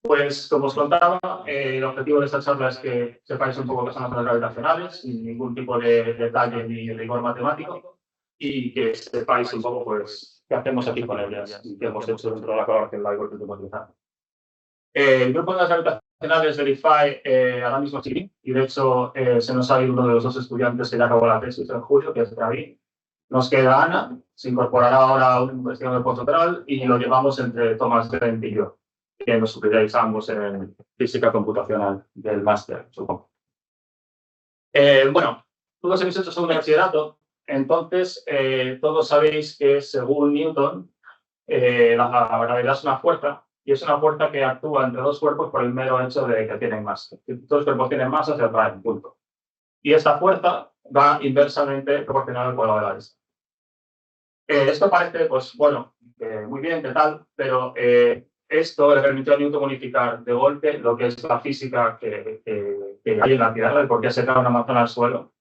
Pues, como os contaba, el objetivo de esta charla es que sepáis un poco qué son las ondas gravitacionales, sin ningún tipo de detalle ni rigor matemático, y que sepáis un poco, pues, qué hacemos aquí con ellas y qué hemos hecho dentro de la colaboración de la que hemos utilizado. El grupo de ondas gravitacionales del IFAI ahora mismo sí, y de hecho se nos ha ido uno de los dos estudiantes que ya acabó la tesis en julio, que es David. Nos queda Ana, se incorporará ahora a una investigación de postdoctoral y lo llevamos entre Tomás Trent y yo, que nos supliréis ambos en física computacional del máster, supongo. Bueno, todos habéis hecho segundo bachillerato, entonces todos sabéis que según Newton la gravedad es una fuerza y es una fuerza que actúa entre dos cuerpos por el mero hecho de que tienen masa. Si dos cuerpos tienen masa, se atraen, punto. Y esta fuerza va inversamente proporcional al cuadrado de la distancia. Esto parece, pues bueno, muy bien, qué tal, pero esto le permitió a Newton unificar de golpe lo que es la física que hay en la Tierra, de por qué se cae una manzana al suelo,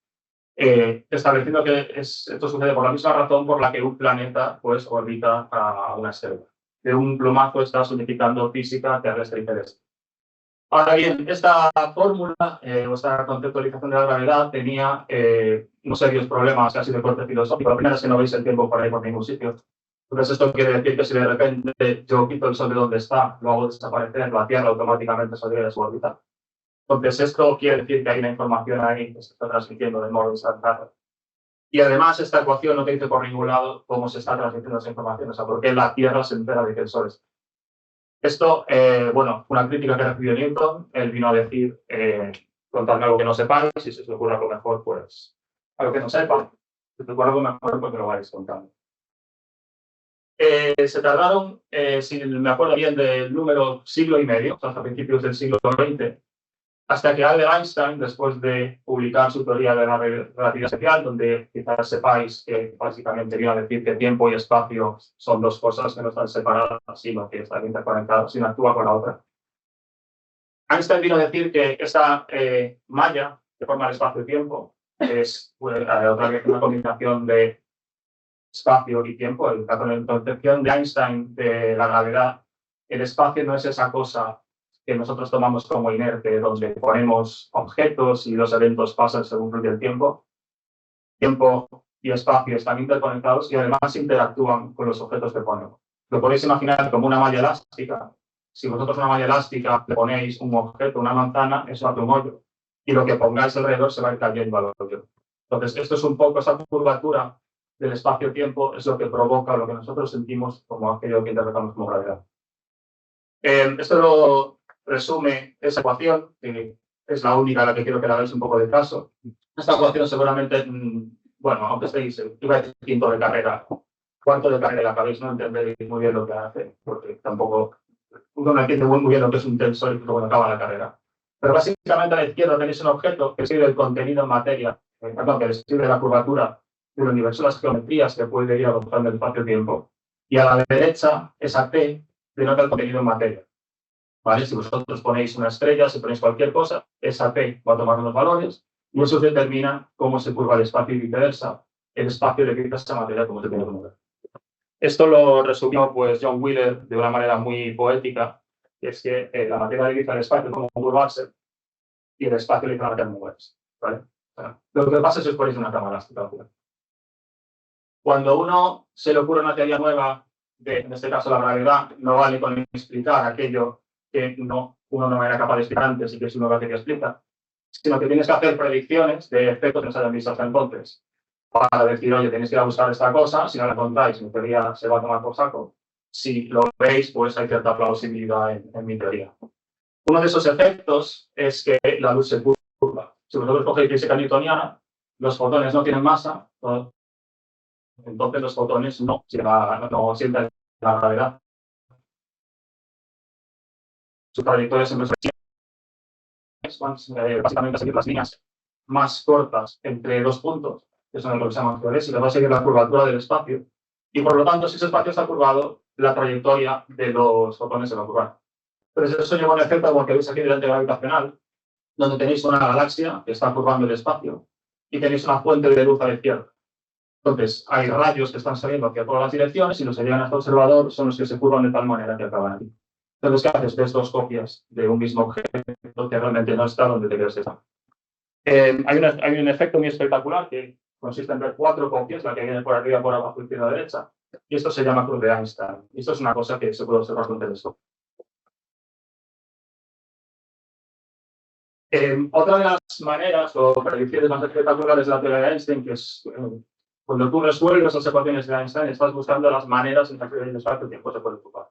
estableciendo que esto sucede por la misma razón por la que un planeta pues, orbita a una estrella. De un plumazo estás unificando física terrestre y terrestre. Ahora bien, esta fórmula o esta conceptualización de la gravedad tenía unos serios problemas casi de corte filosófico. La primera es que no veis el tiempo por ahí por ningún sitio. Entonces esto quiere decir que si de repente yo quito el Sol de donde está, lo hago desaparecer, la Tierra automáticamente saldría de su órbita. Entonces esto quiere decir que hay una información ahí que se está transmitiendo de modo instantáneo. Y además esta ecuación no te dice por ningún lado cómo se está transmitiendo esa información, o sea, por qué la Tierra se entera de que el Sol está. Esto, bueno, una crítica que recibió Newton, él vino a decir, contadme algo que no sepáis, si se os ocurre algo mejor, pues, algo que no sepa, si se os ocurre algo mejor, pues me lo vais contando. Se tardaron, si me acuerdo bien, del número siglo y medio, o sea, hasta principios del siglo XX, hasta que Albert Einstein, después de publicar su teoría de la relatividad especial, donde quizás sepáis que básicamente vino a decir que tiempo y espacio son dos cosas que no están separadas, sino que están interconectadas, si una actúa con la otra. Einstein vino a decir que esta malla que forma el espacio-tiempo es otra vez una combinación de espacio y tiempo. La concepción de Einstein de la gravedad, el espacio no es esa cosa que nosotros tomamos como inerte, donde ponemos objetos y los eventos pasan según fluye el tiempo. Tiempo y espacio están interconectados y además interactúan con los objetos que ponemos. Lo podéis imaginar como una malla elástica. Si vosotros una malla elástica le ponéis un objeto, una manzana, eso hace un hoyo. Y lo que pongáis alrededor se va a ir cayendo al hoyo. Entonces, esto es un poco esa curvatura del espacio-tiempo, es lo que provoca lo que nosotros sentimos como aquello que interpretamos como gravedad. Esto lo resume esa ecuación, que es la única a la que quiero que le hagáis un poco de caso. Esta ecuación seguramente, bueno, aunque estéis, iba a decir quinto de carrera, cuarto de carrera, acabéis no entenderéis muy bien lo que hace, porque tampoco uno no entiende muy bien lo que es un tensor cuando acaba la carrera. Pero básicamente a la izquierda tenéis un objeto que describe el contenido en materia, perdón, que describe la curvatura del universo, las geometrías que puede ir adoptando el espacio-tiempo. Y a la derecha, esa T denota el contenido en materia. ¿Vale? Si vosotros ponéis una estrella, si ponéis cualquier cosa, esa T va a tomar unos valores y eso determina cómo se curva el espacio y viceversa. El espacio le quita esa materia como se tiene que mover. Esto lo resumió pues, John Wheeler de una manera muy poética, que es que la materia le dice al espacio cómo curvarse y el espacio le dice a la materia cómo moverse. ¿Vale? Bueno, lo que pasa es que os ponéis una cama elástica. Cuando uno se le ocurre una teoría nueva, en este caso la gravedad, no vale con explicar aquello que uno no era capaz de explicar antes y que es uno que explica, sino que tienes que hacer predicciones de efectos que no se hayan visto hasta entonces. Para decir, oye, tenéis que ir a buscar esta cosa, si no la encontráis, mi teoría se va a tomar por saco. Si lo veis, pues hay cierta plausibilidad en mi teoría. Uno de esos efectos es que la luz se curva. Si vosotros cogéis física newtoniana, los fotones no tienen masa, entonces los fotones no sienten la gravedad. Su trayectoria siempre es básicamente seguir las líneas más cortas entre dos puntos, que son lo que se llaman geodésicas, y va a seguir la curvatura del espacio. Y por lo tanto, si ese espacio está curvado, la trayectoria de los fotones se va a curvar. Entonces, eso lleva a un efecto como el que veis aquí delante gravitacional, donde tenéis una galaxia que está curvando el espacio y tenéis una fuente de luz a la izquierda. Entonces, hay rayos que están saliendo hacia todas las direcciones y los que llegan hasta el observador son los que se curvan de tal manera que acaban aquí. Entonces, ¿qué haces? Ves dos copias de un mismo objeto que realmente no está donde te crees que está. Hay un efecto muy espectacular que consiste en ver cuatro copias, la que viene por arriba, por abajo, izquierda, derecha, y esto se llama cruz de Einstein. Y esto es una cosa que se puede observar con telescopio. Otra de las maneras o predicciones más espectaculares de la teoría de Einstein, que es cuando tú resuelves las ecuaciones de Einstein, estás buscando las maneras en las que el espacio-tiempo se puede ocupar.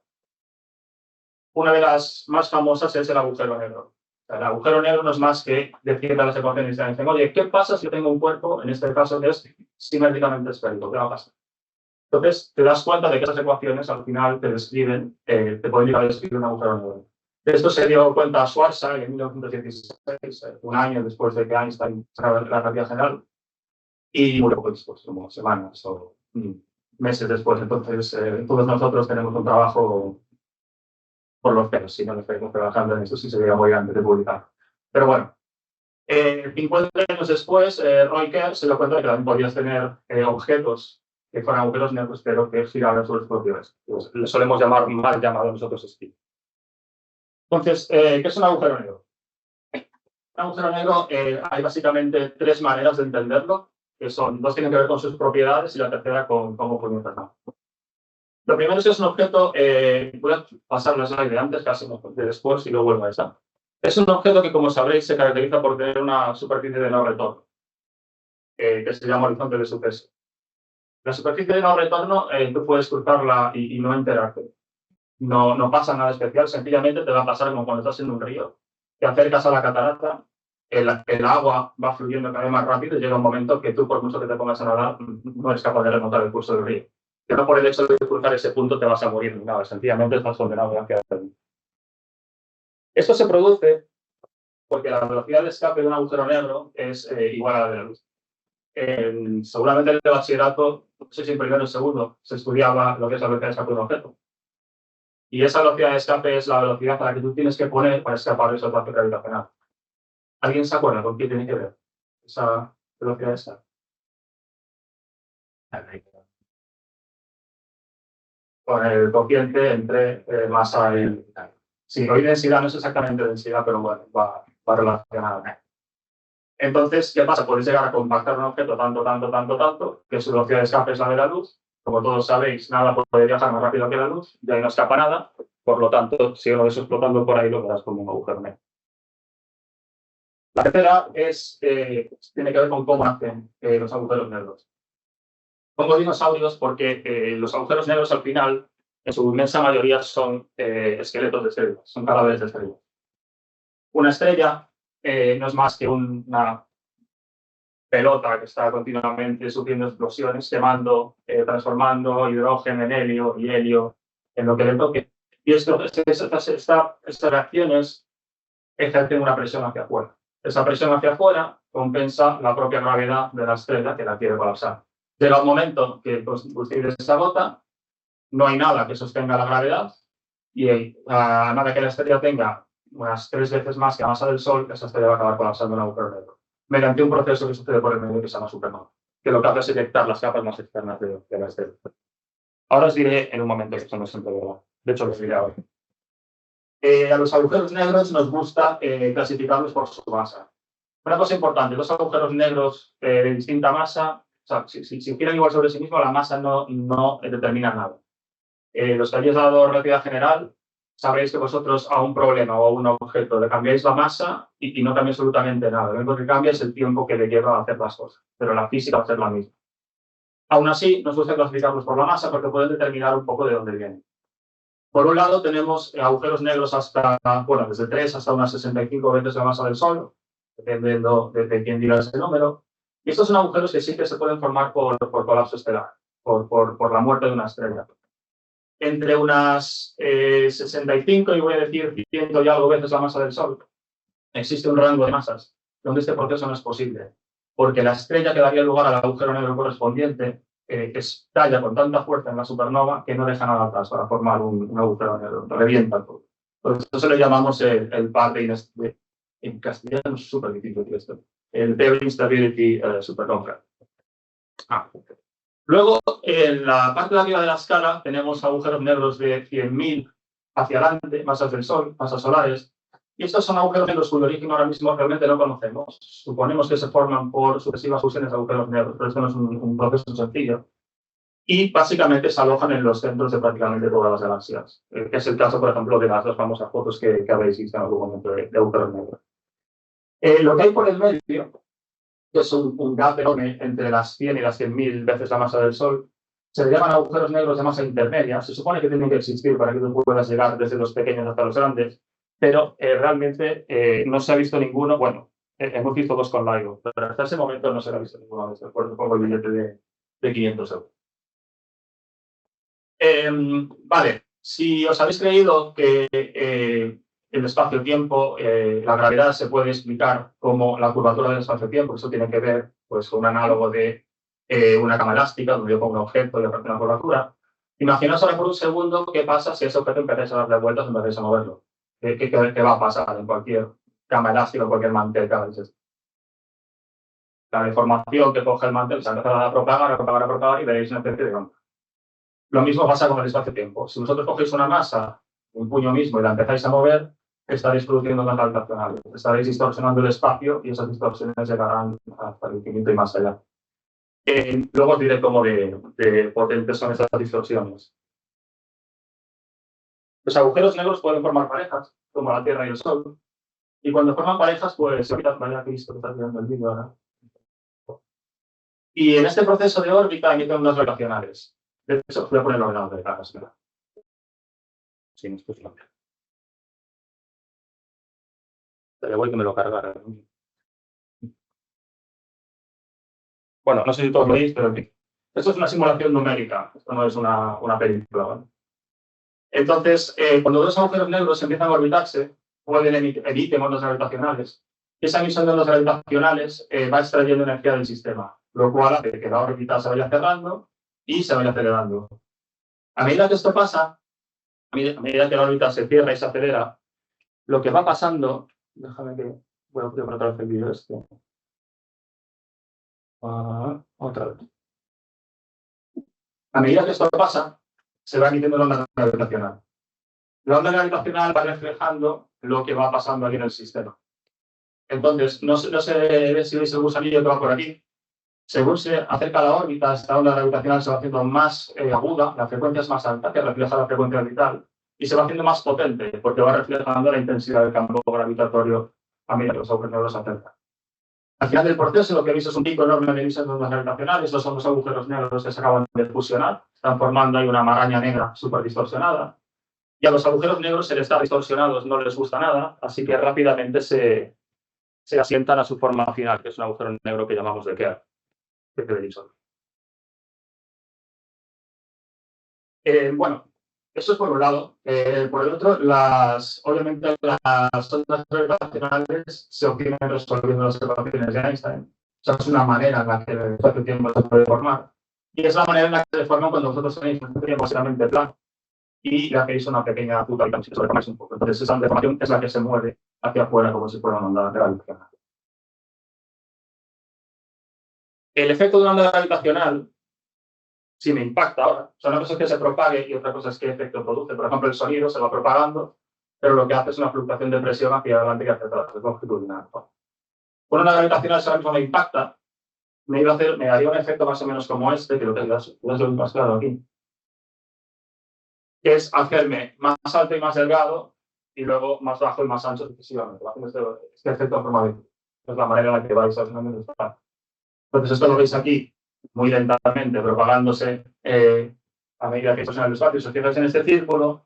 Una de las más famosas es el agujero negro. O sea, el agujero negro no es más que decirle a las ecuaciones de Einstein, oye, ¿qué pasa si yo tengo un cuerpo, en este caso, que es simétricamente esférico? ¿Qué va a pasar? Entonces, te das cuenta de que esas ecuaciones al final te describen, te pueden llegar a describir un agujero negro. De esto se dio cuenta Schwarzschild en 1916, un año después de que Einstein sacara la relatividad general, y murió poco después, como semanas o meses después. Entonces, todos nosotros tenemos un trabajo por los pelos, si no lo estamos trabajando en esto, sí sería muy antes de publicar. Pero bueno, 50 años después, Roy Kerr se dio cuenta de que también podías tener objetos que fueran agujeros negros, pero que giraban sobre sus propios ejes. Le solemos llamar mal llamado nosotros spin. Entonces, ¿qué es un agujero negro? Un agujero negro, hay básicamente tres maneras de entenderlo, que son dos tienen que ver con sus propiedades y la tercera con cómo puede internar. Lo primero es que es un objeto, voy a pasar la slide de antes, casi de después y luego vuelvo a esa. Es un objeto que, como sabréis, se caracteriza por tener una superficie de no retorno, que se llama horizonte de suceso. La superficie de no retorno, tú puedes cruzarla y no enterarte. No pasa nada especial, sencillamente te va a pasar como cuando estás en un río. Te acercas a la catarata, el agua va fluyendo cada vez más rápido y llega un momento que tú, por mucho que te pongas a nadar, no eres capaz de remontar el curso del río. Que no por el hecho de cruzar ese punto te vas a morir ni nada, sencillamente estás condenado a quedarte allí. Esto se produce porque la velocidad de escape de un agujero negro es igual a la de la luz. Seguramente en el bachillerato, no sé si en primero o en segundo, se estudiaba lo que es la velocidad de escape de un objeto. Y esa velocidad de escape es la velocidad a la que tú tienes que poner para escapar de ese espacio gravitacional. ¿Alguien se acuerda con qué tiene que ver esa velocidad de escape? Con el cociente entre masa y... Sí, hoy densidad no es exactamente densidad, pero bueno, va relacionado. Entonces, ¿qué pasa? Puedes llegar a compactar un objeto tanto, que su velocidad de escape es la de la luz. Como todos sabéis, nada puede viajar más rápido que la luz, de ahí no escapa nada. Por lo tanto, si uno ves explotando por ahí, lo verás como un agujero negro. La tercera tiene que ver con cómo hacen los agujeros negros. Pongo dinosaurios porque los agujeros negros al final, en su inmensa mayoría, son esqueletos de estrellas, son cadáveres de estrellas. Una estrella no es más que una pelota que está continuamente sufriendo explosiones, quemando, transformando hidrógeno en helio y helio en lo que le toque. Y estas reacciones ejercen una presión hacia afuera. Esa presión hacia afuera compensa la propia gravedad de la estrella que la quiere colapsar. Llega un momento que el combustible se agota, no hay nada que sostenga la gravedad y a nada que la estrella tenga unas 3 veces más que la masa del Sol, esa estrella va a acabar colapsando en un agujero negro, mediante un proceso que sucede por el medio que se llama supernova, que lo que hace es eyectar las capas más externas de la estrella. Ahora os diré en un momento que esto no es siempre verdad. De hecho, os diré ahora. A los agujeros negros nos gusta clasificarlos por su masa. Una cosa importante, los agujeros negros de distinta masa, o sea, si giran igual sobre sí mismos, la masa no determina nada. Los que hayáis dado relatividad general, sabréis que vosotros a un problema o a un objeto le cambiáis la masa y no cambia absolutamente nada. Lo único que cambia es el tiempo que le lleva a hacer las cosas, pero la física va a ser la misma. Aún así, nos gusta clasificarlos por la masa porque pueden determinar un poco de dónde vienen. Por un lado, tenemos agujeros negros desde 3 hasta unas 65 veces la masa del Sol, dependiendo de quién diga ese número. Y estos son agujeros que sí que se pueden formar por colapso estelar, por la muerte de una estrella. Entre unas 65 y voy a decir 100 y algo veces la masa del Sol, existe un rango de masas donde este proceso no es posible, porque la estrella que daría lugar al agujero negro correspondiente estalla con tanta fuerza en la supernova que no deja nada atrás para formar un agujero negro, revienta todo. Por eso le llamamos el par de en castellano es súper difícil esto, el Theory Instability Supernova. Luego, en la parte de arriba de la escala tenemos agujeros negros de 100.000 hacia adelante, masas del Sol, masas solares. Y estos son agujeros negros cuyo origen ahora mismo realmente no conocemos. Suponemos que se forman por sucesivas fusiones de agujeros negros, pero esto no es un proceso sencillo. Y básicamente se alojan en los centros de prácticamente todas las galaxias, que es el caso, por ejemplo, de las dos famosas fotos que habéis visto en algún momento de agujeros negros. Lo que hay por el medio, que es un gap enorme entre las 100 y las 100.000 veces la masa del Sol, se le llaman agujeros negros de masa intermedia. Se supone que tienen que existir para que tú puedas llegar desde los pequeños hasta los grandes, pero realmente no se ha visto ninguno. Bueno, hemos visto dos con LIGO, pero hasta ese momento no se ha visto ninguno de estos. Por eso pongo el billete de 500 euros. Vale, si os habéis creído que el espacio-tiempo, la gravedad se puede explicar como la curvatura del espacio-tiempo, eso tiene que ver pues, con un análogo de una cama elástica, donde yo pongo un objeto y aparece una curvatura. Imaginaos ahora por un segundo qué pasa si ese objeto empezáis a darle vueltas y empezáis a moverlo. ¿Qué va a pasar en cualquier cama elástica o cualquier mantel que hagáis? La deformación que coge el mantel se empieza a propagar y veréis una especie de onda. Lo mismo pasa con el espacio-tiempo. Si vosotros cogéis una masa, un puño mismo, y la empezáis a mover, estaréis produciendo ondas gravitacionales. Estaréis distorsionando el espacio y esas distorsiones llegarán hasta el infinito y más allá. Luego os diré cómo de potentes son estas distorsiones. Los agujeros negros pueden formar parejas, como la Tierra y el Sol. Y cuando forman parejas, pues, vaya que visto que está tirando el vídeo ahora. Y en este proceso de órbita emiten ondas gravitacionales. De hecho, voy a poner el ordenador de cara, espera. Sí, esto es lo que. Pero igual que me lo cargara. Bueno, no sé si todos lo veis, pero en fin. Esto es una simulación numérica, esto no es una película. ¿Vale? Entonces, cuando dos agujeros negros empiezan a orbitarse, emiten ondas gravitacionales. Esa emisión de ondas gravitacionales va extrayendo energía del sistema, lo cual hace que la órbita se vaya cerrando y se vaya acelerando. A medida que esto pasa, a medida que la órbita se cierra y se acelera, lo que va pasando, déjame que voy a poner otra vez el vídeo este. Otra vez. A medida que esto pasa, se va emitiendo la onda gravitacional. La onda gravitacional va reflejando lo que va pasando aquí en el sistema. Entonces, no sé si veis el gusanillo que va por aquí. Según se acerca a la órbita, esta onda gravitacional se va haciendo más aguda, la frecuencia es más alta, que refleja la frecuencia orbital, y se va haciendo más potente, porque va reflejando la intensidad del campo gravitatorio a medida que los agujeros negros se acercan. Al final del proceso, lo que veis es un pico enorme de emisiones de ondas gravitacionales. Estos son los agujeros negros que se acaban de fusionar. Están formando ahí una maraña negra súper distorsionada. Y a los agujeros negros, el estar distorsionados no les gusta nada, así que rápidamente se asientan a su forma final, que es un agujero negro que llamamos de Kerr. Bueno, eso es por un lado. Por el otro, obviamente las ondas gravitacionales se obtienen resolviendo las ecuaciones de Einstein. O sea, es una manera en la que el espacio-tiempo se puede formar. Y es la manera en la que se forman cuando vosotros tenéis un espacio básicamente plano y le hacéis una pequeña puta y se deformáis un poco. Entonces, esa deformación es la que se mueve hacia afuera como si fuera una onda gravitacional. El efecto de una onda gravitacional, si me impacta ahora, o sea, una cosa es que se propague y otra cosa es qué efecto produce. Por ejemplo, el sonido se va propagando, pero lo que hace es una fluctuación de presión hacia adelante y hacia atrás, es longitudinal. Con una gravitacional, si ahora mismo me impacta, me daría un efecto más o menos como este, que lo tengas más claro aquí, que es hacerme más alto y más delgado y luego más bajo y más ancho sucesivamente. Este efecto en forma de es la manera en la que vais a hacer. Entonces, esto lo veis aquí muy lentamente propagándose a medida que estás en el espacio. Si os fijáis en este círculo,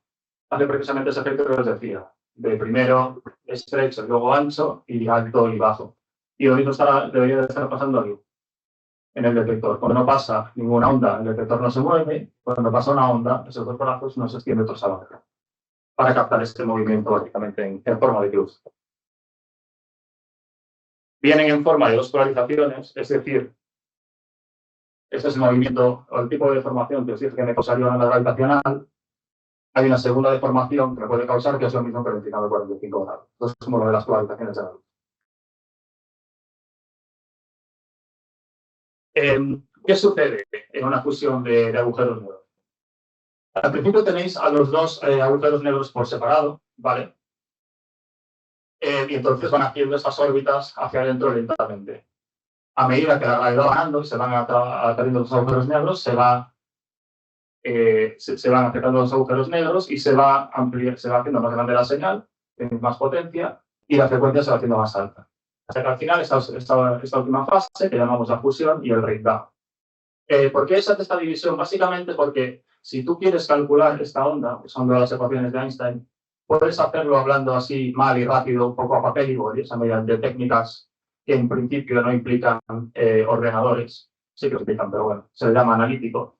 hace precisamente ese efecto que os decía, de primero estrecho, luego ancho y alto y bajo. Y lo mismo debería de estar pasando aquí, en el detector. Cuando no pasa ninguna onda, el detector no se mueve. Cuando pasa una onda, esos dos brazos no se extienden otros a la otra, para captar este movimiento básicamente en forma de cruz. Vienen en forma de dos polarizaciones, es decir, este es el movimiento o el tipo de deformación que os dije que me causaría una onda gravitacional. Hay una segunda deformación que me puede causar, que es lo mismo pero inclinado 45 grados. Entonces, es como lo de las polarizaciones de la luz. ¿Qué sucede en una fusión de agujeros negros? Al principio tenéis a los dos agujeros negros por separado, ¿vale? Y entonces van haciendo estas órbitas hacia adentro lentamente. A medida que la gravedad va ganando y se van atrayendo los agujeros negros, se van acercando los agujeros negros y se va haciendo más grande la señal, tiene más potencia y la frecuencia se va haciendo más alta. Hasta que al final esta última fase que llamamos la fusión y el breakdown. ¿Por qué se hace esta división? Básicamente porque si tú quieres calcular esta onda, usando las ecuaciones de Einstein, puedes hacerlo hablando así mal y rápido, un poco a papel y boli, mediante técnicas que en principio no implican ordenadores. Sí que lo implican, pero bueno, se le llama analítico.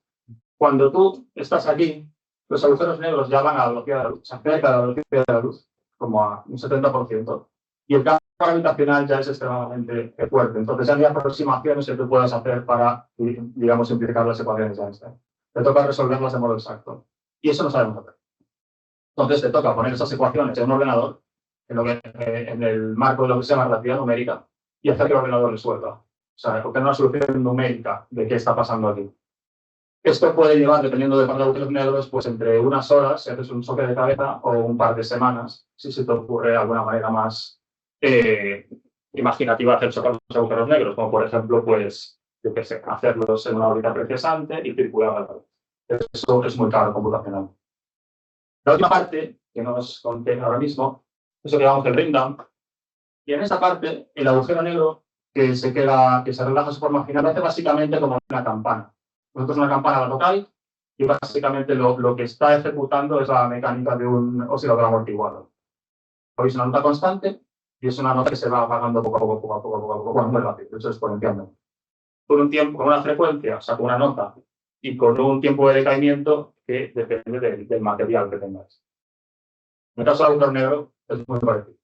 Cuando tú estás aquí, los agujeros negros ya van a la velocidad de la luz, se acerca a la velocidad de la luz, como a un 70%. Y el campo gravitacional ya es extremadamente fuerte. Entonces, ya hay aproximaciones que tú puedas hacer para, digamos, simplificar las ecuaciones de Einstein. Te toca resolverlas de modo exacto. Y eso no sabemos hacer. Entonces, te toca poner esas ecuaciones en un ordenador, en el marco de lo que se llama relatividad numérica, y hacer que el ordenador resuelva. O sea, obtener una solución numérica de qué está pasando aquí. Esto puede llevar, dependiendo de cuántos agujeros negros, pues entre unas horas, si haces un choque de cabeza, o un par de semanas, si se te ocurre alguna manera más imaginativa de hacer chocar los agujeros negros, como por ejemplo, pues, yo qué sé, hacerlos en una órbita precesante y circular alrededor. Eso es muy caro computacional. La última parte, que no os conté ahora mismo, es lo que llamamos el ring down. Y en esta parte, el agujero negro que se relaja en su forma final, hace básicamente como una campana. Vosotros una campana la tocáis y básicamente lo que está ejecutando es la mecánica de un oscilador amortiguado. Oís una nota constante y es una nota que se va apagando poco a poco, bueno, muy rápido, eso exponencialmente. Con un tiempo, con una frecuencia, o sea, con una nota y con un tiempo de decaimiento que depende del material que tengáis. En el caso del agujero negro es muy parecido.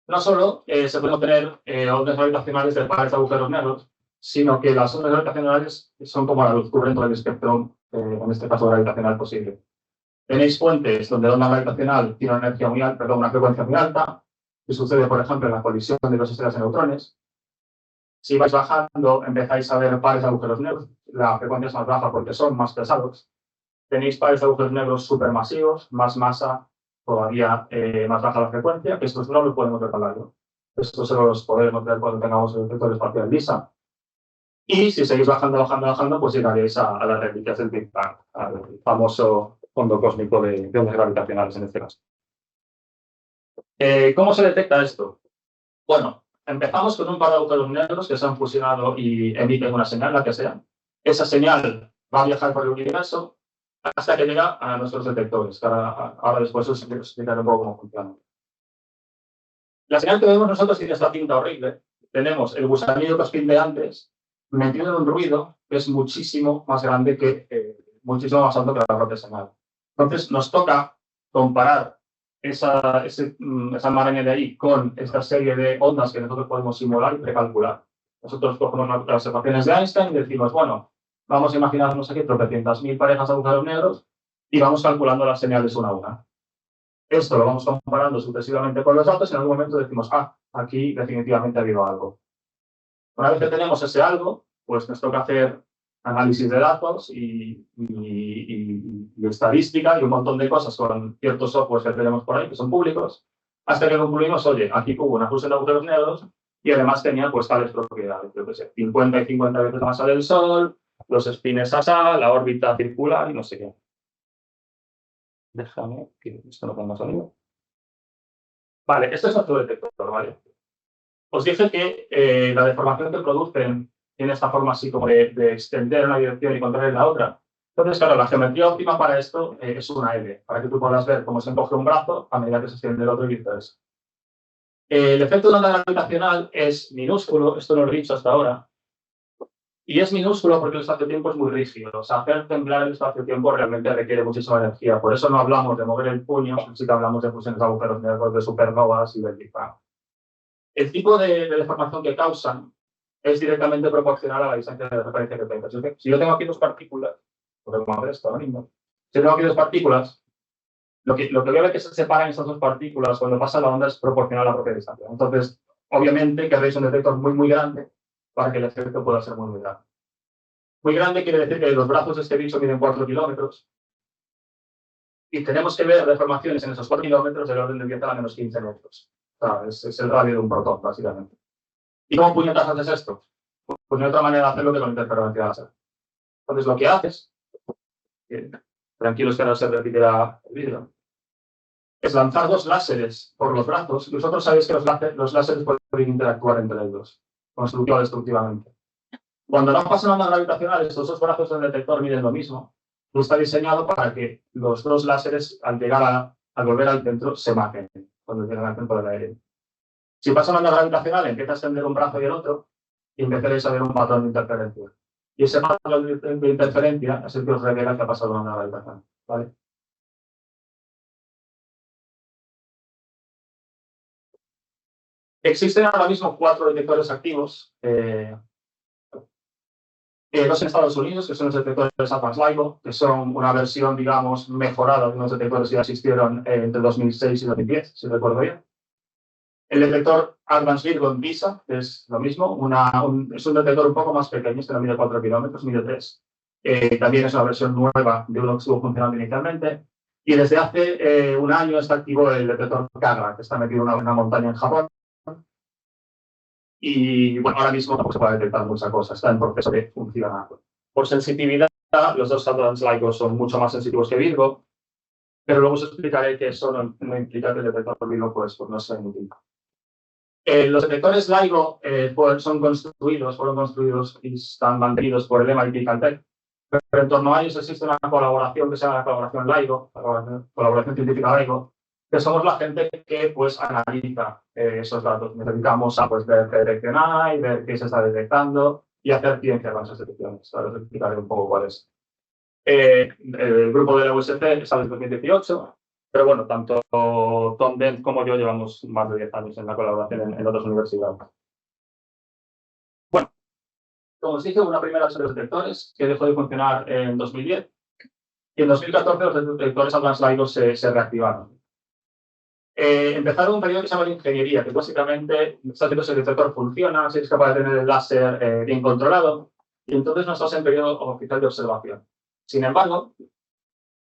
No solo se pueden obtener ondas gravitacionales de pares de agujeros negros, sino que las ondas gravitacionales son como la luz, cubren todo el espectro, en este caso gravitacional posible. Tenéis fuentes donde la onda gravitacional tiene una energía muy alta, perdón, una frecuencia muy alta, que sucede, por ejemplo, en la colisión de dos estrellas de neutrones. Si vais bajando, empezáis a ver pares de agujeros negros, la frecuencia es más baja porque son más pesados. Tenéis pares de agujeros negros supermasivos, más masa, todavía más baja la frecuencia, que estos no los podemos ver a largo. Estos solo los podemos ver cuando tengamos el vector espacial LISA. Y si seguís bajando, pues llegaréis a las reliquias del Big Bang, al famoso fondo cósmico de ondas gravitacionales en este caso. ¿Cómo se detecta esto? Bueno, empezamos con un par de agujeros negros que se han fusionado y emiten una señal, la que sea. Esa señal va a viajar por el universo hasta que llega a nuestros detectores. Ahora después os explicaré un poco cómo funciona. La señal que vemos nosotros tiene esta pinta horrible. Tenemos el gusanillo que os pinté antes, metido en un ruido que es muchísimo más grande muchísimo más alto que la propia señal. Entonces nos toca comparar esa maraña de ahí con esta serie de ondas que nosotros podemos simular y precalcular. Nosotros cogemos las ecuaciones de Einstein y decimos, bueno, vamos a imaginarnos aquí tropecientas mil parejas de agujeros negros y vamos calculando las señales una a una. Esto lo vamos comparando sucesivamente con los datos y en algún momento decimos, aquí definitivamente ha habido algo. Una vez que tenemos ese algo, pues nos toca hacer análisis de datos y estadística y un montón de cosas con ciertos softwares que tenemos por ahí, que son públicos, hasta que concluimos, oye, aquí hubo una fusión de agujeros negros y además tenía pues tales propiedades, yo qué sé, 50 y 50 veces la masa del Sol, los spines asá, la órbita circular y no sé qué. Déjame que esto no ponga sonido. Vale, esto es nuestro detector, ¿vale? Os dije que la deformación que producen tiene esta forma así como de extender una dirección y contraer la otra. Entonces, claro, la geometría óptima para esto es una L, para que tú puedas ver cómo se encoge un brazo a medida que se extiende el otro y viceversa. El efecto de onda gravitacional es minúsculo, esto no lo he dicho hasta ahora, y es minúsculo porque el espacio-tiempo es muy rígido. O sea, hacer temblar el espacio-tiempo realmente requiere muchísima energía. Por eso no hablamos de mover el puño, sí que hablamos de fusiones de agujeros negros, de supernovas y del Big Bang. El tipo de deformación que causan es directamente proporcional a la distancia de referencia que tengas. Si yo tengo aquí dos partículas, podemos hacer esto ahora mismo. Si tengo aquí dos partículas, lo que voy a ver que se separan esas dos partículas cuando pasa la onda es proporcional a la propia distancia. Entonces, obviamente, querréis un detector muy, muy grande para que el efecto pueda ser muy, muy grande. Muy grande quiere decir que los brazos de este bicho miden 4 kilómetros Y tenemos que ver deformaciones en esos 4 kilómetros del orden de 10 a la menos 15 metros. O sea, es el radio de un protón, básicamente. ¿Y cómo puñetas haces esto? Pues no hay otra manera de hacerlo que con interferencia láser. Entonces, lo que haces, tranquilos que ahora se repetirá el vídeo, es lanzar 2 láseres por los brazos. Vosotros sabéis que los láseres pueden interactuar entre ellos, constructiva o destructivamente. Cuando no pasan ondas gravitacionales, estos 2 brazos del detector miden lo mismo. Está diseñado para que los 2 láseres, al volver al centro, se maten cuando llegan al centro del aire. Si pasa una onda gravitacional, empieza a extender un brazo y el otro, y empezaréis a ver un patrón de interferencia. Y ese patrón de interferencia es el que os revela que ha pasado una onda gravitacional. ¿Vale? Existen ahora mismo 4 detectores activos. 2 en Estados Unidos, que son los detectores Advanced LIGO, que son una versión, digamos, mejorada de unos detectores que ya existieron entre 2006 y 2010, si recuerdo bien. El detector Advanced Virgo VISA, que es lo mismo, es un detector un poco más pequeño, este no mide 4 kilómetros, mide 3. También es una versión nueva de uno que estuvo funcionando inicialmente. Y desde hace un año está activo el detector Kagra, que está metido en una montaña en Japón. Y bueno, ahora mismo tampoco se puede detectar mucha cosa, está en proceso de funcionamiento. Por sensibilidad, los 2 Advanced LIGO son mucho más sensitivos que Virgo, pero luego os explicaré que eso no implica que el detector Virgo pues no sea inútil. Los detectores LIGO fueron construidos y están mantenidos por el MIT Caltech, pero en torno a ellos existe una colaboración que se llama la colaboración LIGO, la colaboración científica LIGO, que somos la gente que pues analiza esos datos. Nos dedicamos a pues, ver qué detección hay, ver qué se está detectando y hacer ciencia con esas detecciones. Ahora os explicaré un poco cuál es. El grupo de la USC está desde 2018, pero bueno, tanto Tom Dent como yo llevamos más de 10 años en la colaboración en otras universidades. Bueno, como os dije, una primera serie de detectores que dejó de funcionar en 2010 y en 2014 los detectores Advanced LIGO se reactivaron. Empezaron un periodo que se llama de ingeniería, que básicamente está haciendo si el detector funciona, si es capaz de tener el láser bien controlado, y entonces no estamos en periodo oficial de observación. Sin embargo,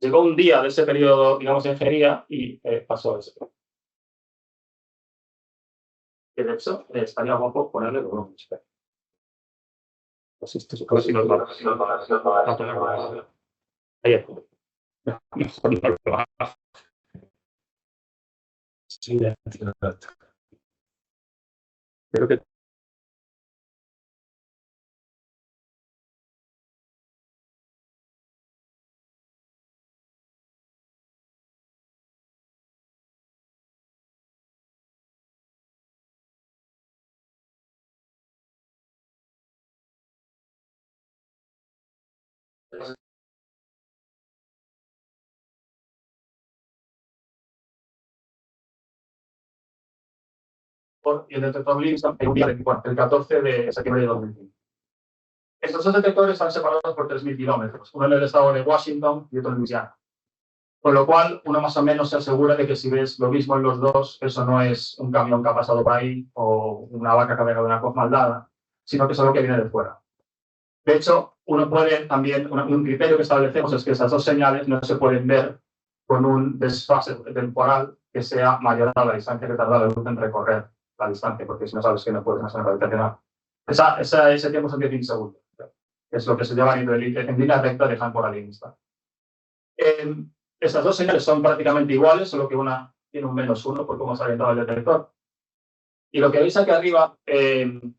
llegó un día de ese periodo, digamos, de ingeniería y pasó eso. Que de hecho, estaría guapo ponerle como un chip. Pues esto es si nos va a ahí es. Sí, creo que y el detector Livingston el 14 de septiembre de 2005. Estos 2 detectores están separados por 3.000 kilómetros, uno en el estado de Washington y otro en Luisiana. Con lo cual, uno más o menos se asegura de que si ves lo mismo en los 2, eso no es un camión que ha pasado por ahí o una vaca que ha pegado una coz maldada, sino que es algo que viene de fuera. De hecho, uno puede también, un criterio que establecemos es que esas 2 señales no se pueden ver con un desfase temporal que sea mayor a la distancia que tarda la luz en recorrer la distancia, porque si no sabes que no puedes hacer gravitacional. Ese tiempo son 10 milisegundos, que es lo que se lleva en línea recta de Hank por la línea. Estas 2 señales son prácticamente iguales, solo que una tiene un -1 por cómo se ha orientado el detector. Y lo que veis aquí arriba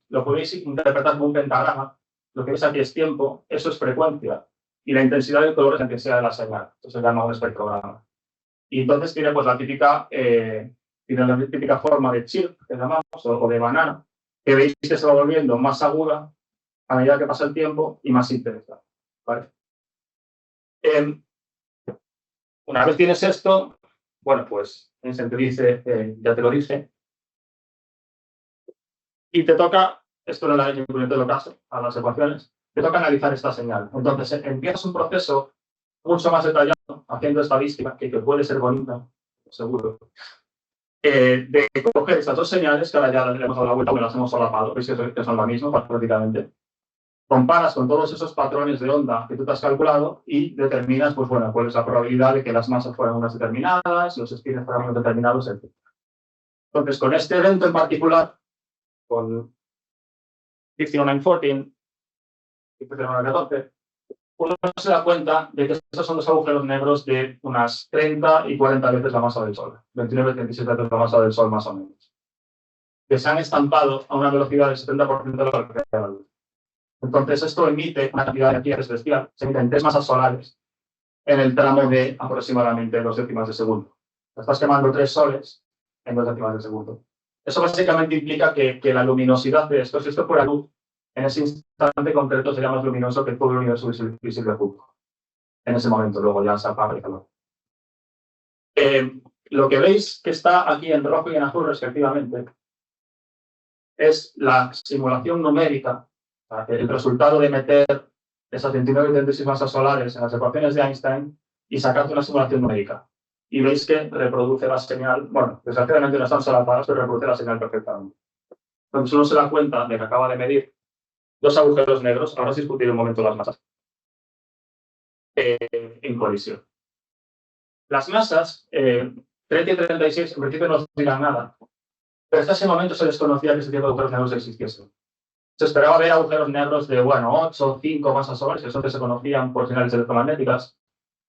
lo podéis interpretar como un pentagrama. Lo que veis aquí es tiempo, eso es frecuencia, y la intensidad del color es la intensidad de la señal. Entonces se llama un espectrograma. Y entonces tiene pues la típica forma de chirp, que llamamos, o de banana, que veis que se va volviendo más aguda a medida que pasa el tiempo y más intensa. ¿Vale? Una vez tienes esto, bueno, pues Einstein te dice, ya te lo dije, y te toca, esto no lo hay en el caso, a las ecuaciones, te toca analizar esta señal. Entonces, empiezas un proceso mucho más detallado, haciendo estadística, que puede ser bonita, seguro, de coger estas 2 señales, que ahora ya le hemos dado la vuelta, las hemos solapado, veis que son la misma prácticamente, comparas con todos esos patrones de onda que tú te has calculado y determinas, pues bueno, cuál es la probabilidad de que las masas fueran unas determinadas, los spins fueran unos determinados, etc. Entonces, con este evento en particular, con 15914 y 15914, uno se da cuenta de que estos son los agujeros negros de unas 30 y 40 veces la masa del Sol, 29 y 37 veces la masa del Sol más o menos, que se han estampado a una velocidad del 70% de la velocidad de la luz. Entonces, esto emite una cantidad de energía celestial, se emiten 3 masas solares en el tramo de aproximadamente 2 décimas de segundo. Estás quemando 3 soles en 2 décimas de segundo. Eso básicamente implica que la luminosidad de esto, si esto fuera luz, en ese instante concreto sería más luminoso que todo el universo visible junto. En ese momento, luego ya se apaga el calor. Lo que veis que está aquí en rojo y en azul, respectivamente, es la simulación numérica, el resultado de meter esas 29 masas solares en las ecuaciones de Einstein y sacarte una simulación numérica. Y veis que reproduce la señal, bueno, desgraciadamente no están solapadas, pero reproduce la señal perfectamente. Entonces uno se da cuenta de que acaba de medir 2 agujeros negros, ahora os discutiré un momento las masas, en colisión. Las masas, 30 y 36, en principio no dirán nada, pero hasta ese momento se desconocía que ese tipo de agujeros negros existiesen. Se esperaba ver agujeros negros de, bueno, 8 o 5 masas solares, eso que se conocían por señales electromagnéticas,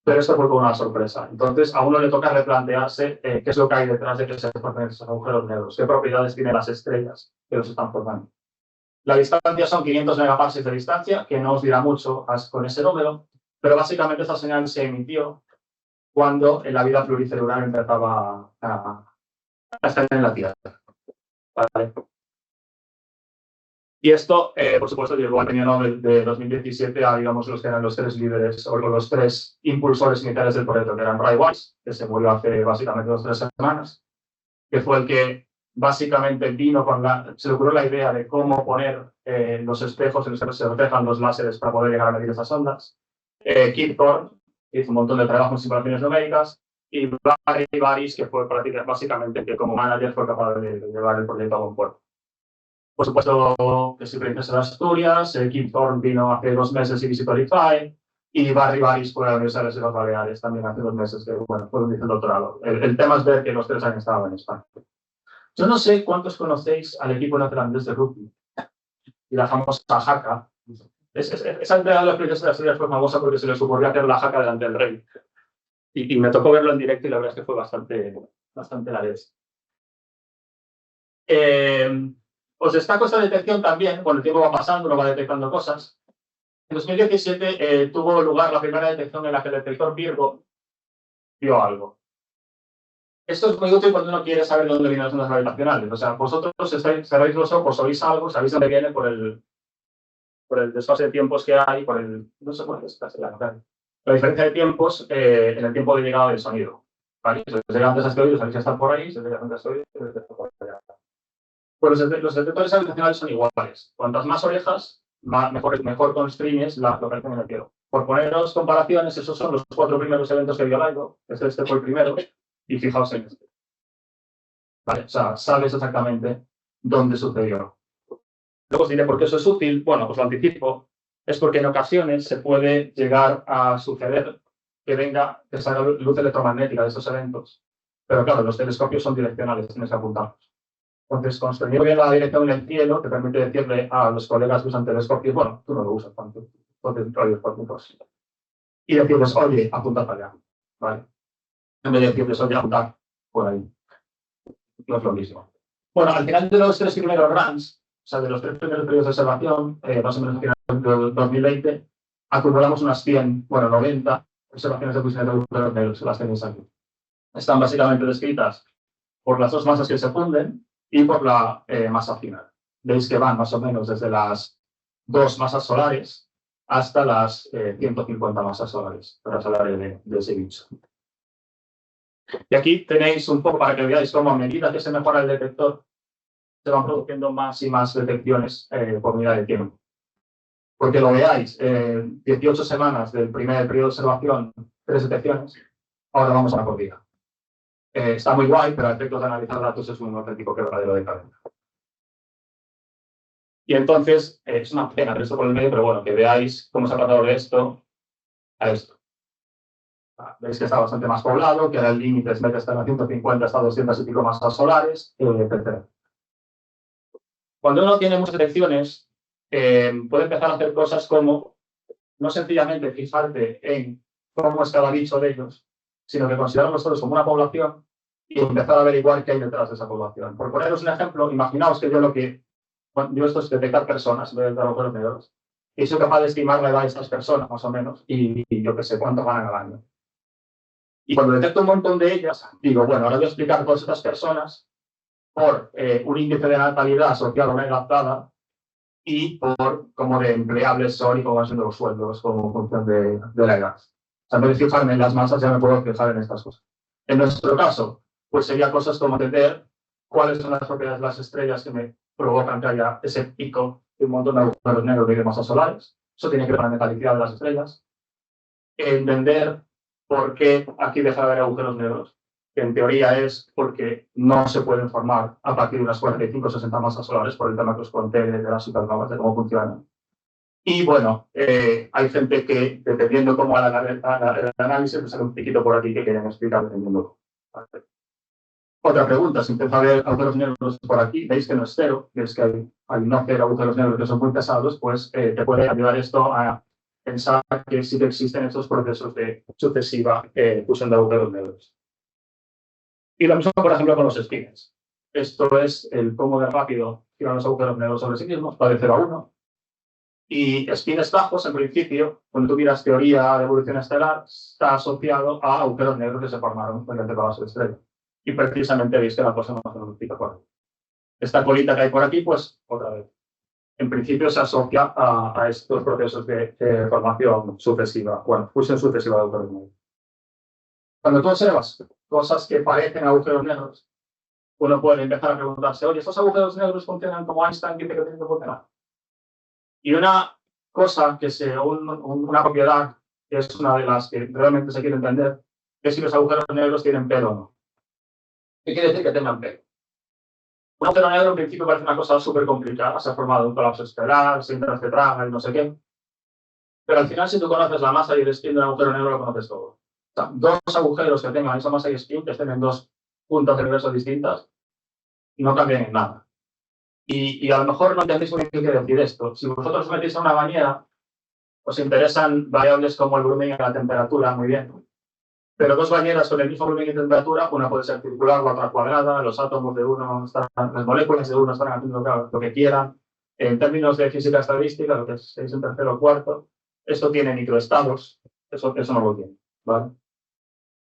pero esto fue como una sorpresa. Entonces, a uno le toca replantearse qué es lo que hay detrás de que se formen esos agujeros negros, qué propiedades tienen las estrellas que los están formando. La distancia son 500 megaparsecs de distancia, que no os dirá mucho con ese número, pero básicamente esta señal se emitió cuando la vida pluricelular empezaba a estar en la Tierra. ¿Vale? Y esto, por supuesto, llevó al premio Nobel de 2017 a, digamos, los que eran los 3 líderes o los 3 impulsores iniciales del proyecto, que eran Ray Weiss, que se murió hace básicamente 2 o 3 semanas, que fue el que básicamente vino con se le ocurrió la idea de cómo poner los espejos en los que se reflejan los láseres para poder llegar a medir esas ondas. Kip Thorne hizo un montón de trabajo en simulaciones numéricas, y Barry Barish, que fue básicamente que como manager fue capaz de llevar el proyecto a buen puerto. Por supuesto, que soy princesa de Asturias, Kip Thorne vino hace 2 meses y visitó el IFAE, y Barry Barish fue a la Universidad de las Baleares también hace 2 meses, que bueno, fue el doctorado. El tema es ver que los 3 han estado en España. Yo no sé cuántos conocéis al equipo neozelandés de rugby y la famosa jaca. Esa entrega de las princesas de Asturias fue famosa porque se les ocurrió hacer la jaca delante del rey. Y me tocó verlo en directo y la verdad es que fue bastante la vez. Os destaco esta detección también, con el tiempo va pasando, uno va detectando cosas. En 2017 tuvo lugar la primera detección en la que el detector Virgo vio algo. Esto es muy útil cuando uno quiere saber dónde vienen las ondas gravitacionales. O sea, vosotros cerráis los ojos, oís algo, sabéis dónde viene por el desfase de tiempos que hay, no sé cuál es la diferencia de tiempos en el tiempo de llegada del sonido. ¿Vale? Si os llega antes a este oído, sabéis que está por ahí, si os llega antes a este oído, sabéis que está por allá. Pues los detectores gravitacionales son iguales. Cuantas más orejas, mejor constriñes la localización en el cielo. Por poneros comparaciones, esos son los 4 primeros eventos que vio LIGO. Este fue el primero, y fijaos en este. ¿Vale? O sea, sabes exactamente dónde sucedió. Luego os diré por qué eso es útil. Bueno, os lo anticipo. Es porque en ocasiones se puede llegar a suceder que salga luz electromagnética de estos eventos. Pero claro, los telescopios son direccionales, tienes que apuntarlos. Entonces, construir bien la dirección en el cielo te permite decirle a los colegas que usan telescopios, bueno, tú no lo usas tanto, y decirles, oye, apunta para allá, ¿vale? En vez de decirles, oye, apuntar por ahí. No es lo mismo. Bueno, al final de los 3 primeros runs, o sea, de los 3 primeros periodos de observación, más o menos al final de 2020, acumulamos unas 100, bueno, 90 observaciones de fusión de agujeros negros, las tenéis aquí. Están básicamente descritas por las 2 masas que se funden y por la masa final. Veis que van más o menos desde las 2 masas solares hasta las 150 masas solares, para hablar de ese bicho. Y aquí tenéis un poco para que veáis cómo a medida que se mejora el detector, se van produciendo más y más detecciones por unidad de tiempo. Porque lo veáis, 18 semanas del primer periodo de observación, 3 detecciones, ahora vamos a la por día. Está muy guay, pero a efectos de analizar datos es un auténtico quebradero de cabeza. Y entonces, es una pena ver esto por el medio, pero bueno, que veáis cómo se ha pasado de esto a esto. Veis que está bastante más poblado, que ahora el límite en vez de estar a 150 hasta 200 y pico masas solares, etc. Cuando uno tiene muchas elecciones, puede empezar a hacer cosas como no sencillamente fijarte en cómo es cada bicho de ellos, sino que considerarlos todos como una población y empezar a averiguar qué hay detrás de esa población. Por poneros un ejemplo, imaginaos que yo esto es detectar personas en vez de agujeros negros, y soy capaz de estimar la edad de estas personas, más o menos, y yo qué sé, cuánto ganan al año. Y cuando detecto un montón de ellas, digo, bueno, ahora voy a explicar todas estas personas por un índice de natalidad asociado a una edad dada y por cómo de empleables son y cómo van siendo los sueldos como función de la edad. O sea, en vez de fijarme en las masas, ya me puedo fijar en estas cosas. En nuestro caso, pues sería cosas como entender cuáles son las propiedades de las estrellas que me provocan que haya ese pico de un montón de agujeros negros de masas solares. Eso tiene que ver con la metalicidad de las estrellas. Entender por qué aquí deja de haber agujeros negros, que en teoría es porque no se pueden formar a partir de unas 45 o 60 masas solares por el tema que os conté de las supernovas, de cómo funcionan. Y bueno, hay gente que, dependiendo cómo haga el análisis, pues sale un piquito por aquí que querían explicar dependiendo. Otra pregunta, si empieza a ver agujeros negros por aquí, veis que no es cero, veis que hay no cero agujeros negros que son muy pesados, pues te puede ayudar esto a pensar que sí que existen estos procesos de sucesiva fusión de agujeros negros. Y lo mismo, por ejemplo, con los spins. Esto es el cómo de rápido giran los agujeros negros sobre sí mismos, va de 0 a 1. Y spins bajos, en principio, cuando tú miras teoría de evolución estelar, está asociado a agujeros negros que se formaron mediante la base de estrella. Y precisamente veis que la cosa no se multiplica por ahí. Esta colita que hay por aquí, pues otra vez. En principio se asocia a estos procesos de formación sucesiva, bueno, fusión sucesiva de agujeros negros. Cuando tú observas cosas que parecen agujeros negros, uno puede empezar a preguntarse, oye, ¿estos agujeros negros funcionan como Einstein dice que tienen que funcionar? Y una cosa una propiedad que es una de las que realmente se quiere entender, es si los agujeros negros tienen pelo o no. ¿Qué quiere decir que tengan pelo? Un agujero negro en principio parece una cosa súper complicada, se ha formado un colapso estelar, siempre se traga y no sé qué. Pero al final, si tú conoces la masa y el spin de un agujero negro, lo conoces todo. O sea, dos agujeros que tengan esa masa y spin, que estén en dos puntas del universo distintas, no cambian en nada. Y a lo mejor no entendéis muy bien qué quiere decir esto. Si vosotros os metéis a una bañera, os interesan variables como el volumen y la temperatura, muy bien. Pero dos bañeras con el mismo volumen y temperatura, una puede ser circular, la otra cuadrada, los átomos de uno están, las moléculas de uno están haciendo lo que quieran. En términos de física estadística, lo que es en tercero o cuarto, esto tiene microestados, eso no lo tiene, ¿vale?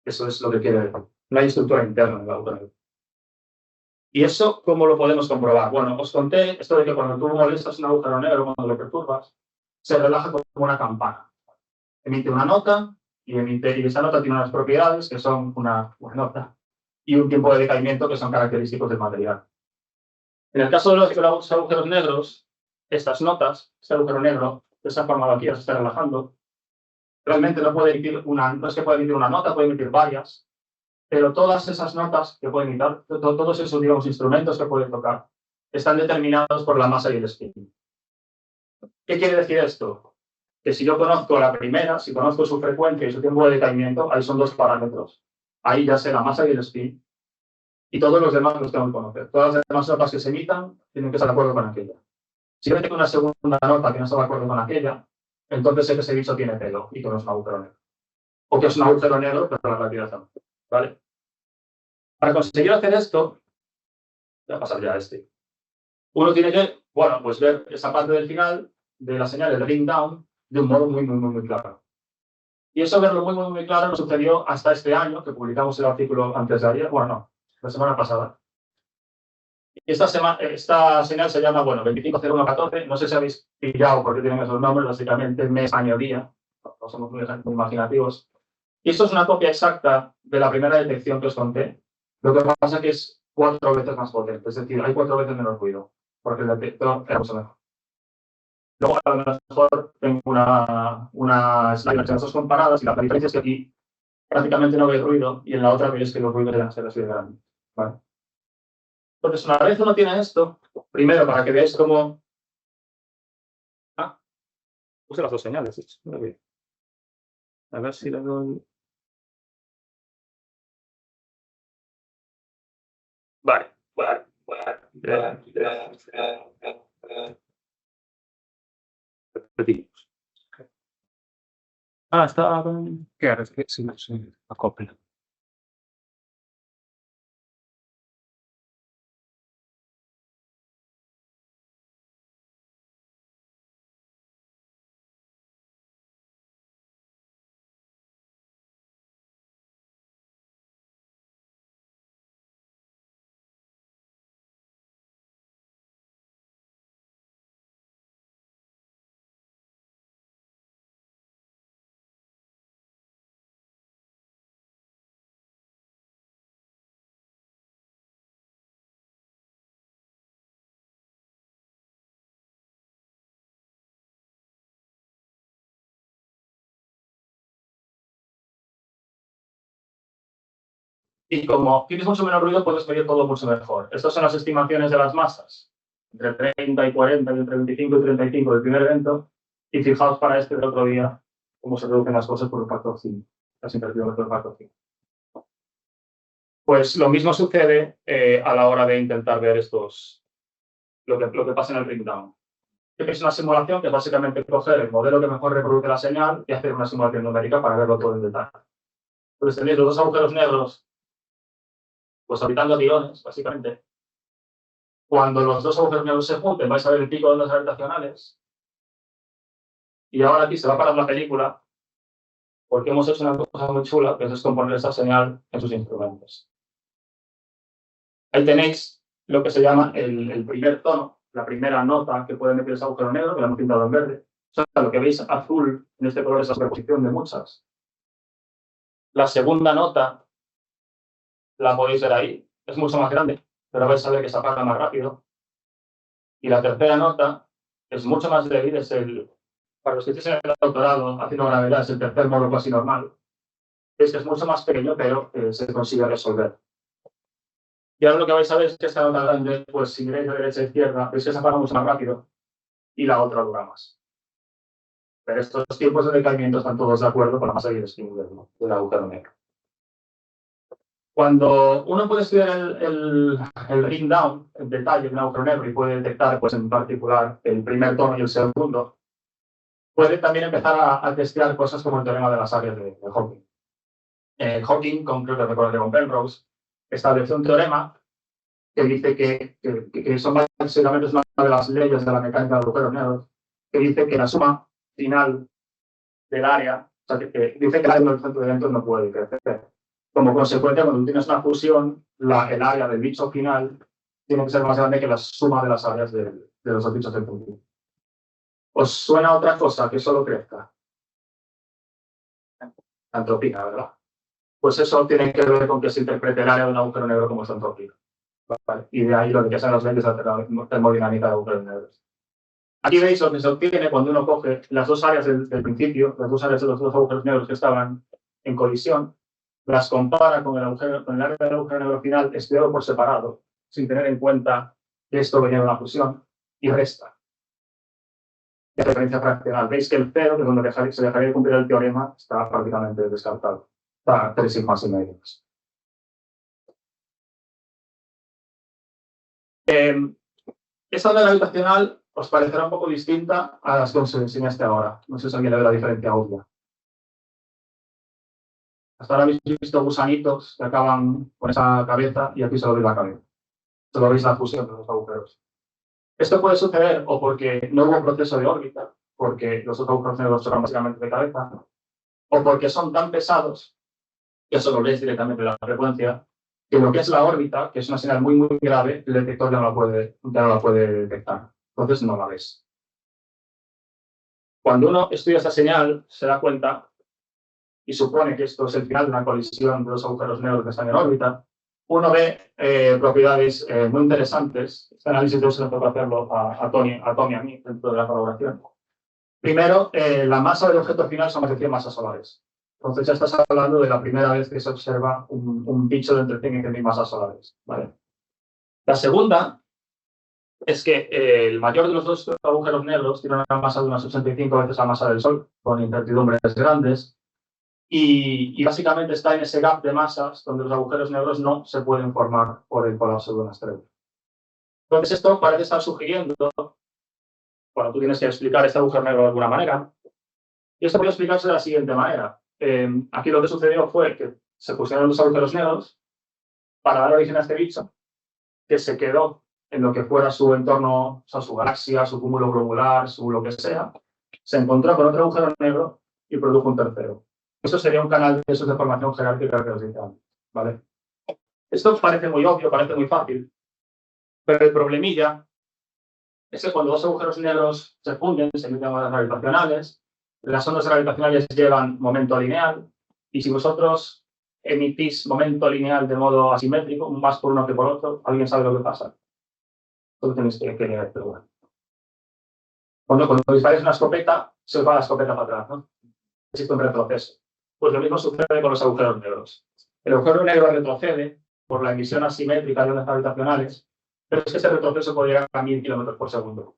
Eso es lo que quiere decir. No hay estructura interna en el agujero negro. ¿Y eso cómo lo podemos comprobar? Bueno, os conté esto de que cuando tú molestas un agujero negro, cuando lo perturbas, se relaja como una campana. Emite una nota y esa nota tiene unas propiedades que son una nota y un tiempo de decaimiento que son característicos del material. En el caso de los agujeros negros, estas notas, este agujero negro que se ha formado aquí, se está relajando, realmente no es que puede emitir una nota, puede emitir varias, pero todas esas notas que puede emitir, todos esos, digamos, instrumentos que puede tocar, están determinados por la masa y el spin. ¿Qué quiere decir esto? Que si yo conozco la primera, si conozco su frecuencia y su tiempo de decaimiento, ahí son dos parámetros. Ahí ya sé la masa y el spin. Y todos los demás los tengo que conocer. Todas las demás notas que se emitan tienen que estar de acuerdo con aquella. Si yo tengo una segunda nota que no está de acuerdo con aquella, entonces sé que ese bicho tiene pelo y que no es un agujero negro. O que es un agujero negro, pero la relatividad no. ¿Vale? Para conseguir hacer esto, voy a pasar ya a este. Uno tiene que, bueno, pues ver esa parte del final de la señal del ring down de un modo muy claro. Y eso verlo muy claro nos sucedió hasta este año, que publicamos el artículo antes de ayer, bueno, no, la semana pasada. Esta señal se llama, bueno, 250114, no sé si habéis pillado porque tienen esos nombres, básicamente mes, año, día, no somos muy imaginativos. Y esto es una copia exacta de la primera detección que os conté, lo que pasa es que es 4 veces más potente, es decir, hay 4 veces menos ruido, porque el detector era mucho mejor. Luego, a lo mejor tengo una slide de las dos comparadas y la diferencia es que aquí prácticamente no veis ruido y en la otra veis que los ruidos deben ser así de grandes. ¿Vale? Entonces, una vez uno tiene esto, primero para que veáis cómo Puse las dos señales. A ver si le doy. Vale. Repetimos. Está. ¿Qué harás? Que si no se acopla. Y como tienes mucho menos ruido, puedes medir todo mucho mejor. Estas son las estimaciones de las masas, entre 30 y 40, y entre 25 y 35 del primer evento. Y fijaos para este del otro día cómo se reducen las cosas por un factor 5. Las invertidas por un factor 5. Pues lo mismo sucede a la hora de intentar ver lo que pasa en el ring down. Es una simulación que es básicamente coger el modelo que mejor reproduce la señal y hacer una simulación numérica para verlo todo en detalle. Entonces tenéis los dos agujeros negros pues habitando tiriones, básicamente. Cuando los dos agujeros negros se junten, vais a ver el pico de ondas gravitacionales. Y ahora aquí se va a parar la película, porque hemos hecho una cosa muy chula, que es descomponer esta señal en sus instrumentos. Ahí tenéis lo que se llama el primer tono, la primera nota que puede meter ese agujero negro, que lo hemos pintado en verde. O sea, lo que veis azul en este color es la superposición de muchas. La segunda nota la podéis ver ahí, es mucho más grande, pero vais a ver que se apaga más rápido. Y la tercera nota es mucho más débil, para los que estéis en el doctorado haciendo gravedad, es el tercer modo cuasi normal. Es que es mucho más pequeño, pero se consigue resolver. Y ahora lo que vais a ver es que esta nota grande, pues si miráis de derecha a izquierda, veis que se apaga mucho más rápido y la otra dura más. Pero estos tiempos de decaimiento están todos de acuerdo con la masa y el spin del agujero negro. Cuando uno puede estudiar el ring down en detalle de un agujero negro y puede detectar, pues en particular, el primer tono y el segundo, puede también empezar a testear cosas como el teorema de las áreas de Hawking. Hawking, creo que recuerdo con Penrose, estableció un teorema que dice que son básicamente una de las leyes de la mecánica de agujeros negros, que dice que la suma final del área, o sea, que dice que el área del centro de eventos no puede crecer. Como consecuencia, cuando tienes una fusión, el área del bicho final tiene que ser más grande que la suma de las áreas de los dos bichos del punto. ¿Os suena otra cosa que solo crezca? La entropía, ¿verdad? Pues eso tiene que ver con que se interprete el área de un agujero negro como esta entropía. ¿Vale? Y de ahí lo que son las leyes de la termodinámica de agujeros negros. Aquí veis lo que se obtiene cuando uno coge las dos áreas del principio, las dos áreas de los dos agujeros negros que estaban en colisión, las compara con el área del agujero negro final estudiado por separado, sin tener en cuenta que esto venía de una fusión, y resta. De referencia fraccional. Veis que el cero, que es donde se dejaría de cumplir el teorema, está prácticamente descartado. Está 3 sigmas y medio. Esta onda gravitacional os parecerá un poco distinta a las que os enseñaste ahora. No sé si alguien le ve la diferencia obvia. Hasta ahora habéis visto gusanitos que acaban con esa cabeza y aquí solo veis la cabeza. Solo veis la fusión de los agujeros. Esto puede suceder o porque no hubo un proceso de órbita, porque los otros agujeros negros chocan básicamente de cabeza, o porque son tan pesados, que eso lo veis directamente en la frecuencia, que lo que es la órbita, que es una señal muy, muy grave, el detector ya no la puede detectar. Entonces no la ves. Cuando uno estudia esa señal, se da cuenta y supone que esto es el final de una colisión de dos agujeros negros que están en órbita, uno ve propiedades muy interesantes. Este análisis yo se lo tengo que hacerlo a Tony y a mí dentro de la colaboración. Primero, la masa del objeto final son más de 100 masas solares. Entonces ya estás hablando de la primera vez que se observa un bicho de entre 100 y 100.000 masas solares. ¿Vale? La segunda es que el mayor de los dos agujeros negros tiene una masa de unas 85 veces la masa del Sol, con incertidumbres grandes, y básicamente está en ese gap de masas donde los agujeros negros no se pueden formar por el colapso de una estrella. Entonces esto parece estar sugiriendo, bueno, tú tienes que explicar este agujero negro de alguna manera, y esto puede explicarse de la siguiente manera. Aquí lo que sucedió fue que se pusieron los agujeros negros para dar origen a este bicho, que se quedó en lo que fuera su entorno, o sea, su galaxia, su cúmulo globular, su lo que sea, se encontró con otro agujero negro y produjo un tercero. Eso sería un canal de esos de formación jerárquica que os decía antes, ¿vale? Esto parece muy obvio, parece muy fácil, pero el problemilla es que cuando dos agujeros negros se funden, se emiten ondas gravitacionales, las ondas gravitacionales llevan momento lineal, y si vosotros emitís momento lineal de modo asimétrico, más por uno que por otro, ¿alguien sabe lo que pasa? Solo tenéis que leer, pero bueno. Cuando disparáis una escopeta, se os va la escopeta para atrás, ¿no? Existe un retroceso. Pues lo mismo sucede con los agujeros negros. El agujero negro retrocede por la emisión asimétrica de ondas gravitacionales, pero es que ese retroceso puede llegar a 1000 kilómetros por segundo.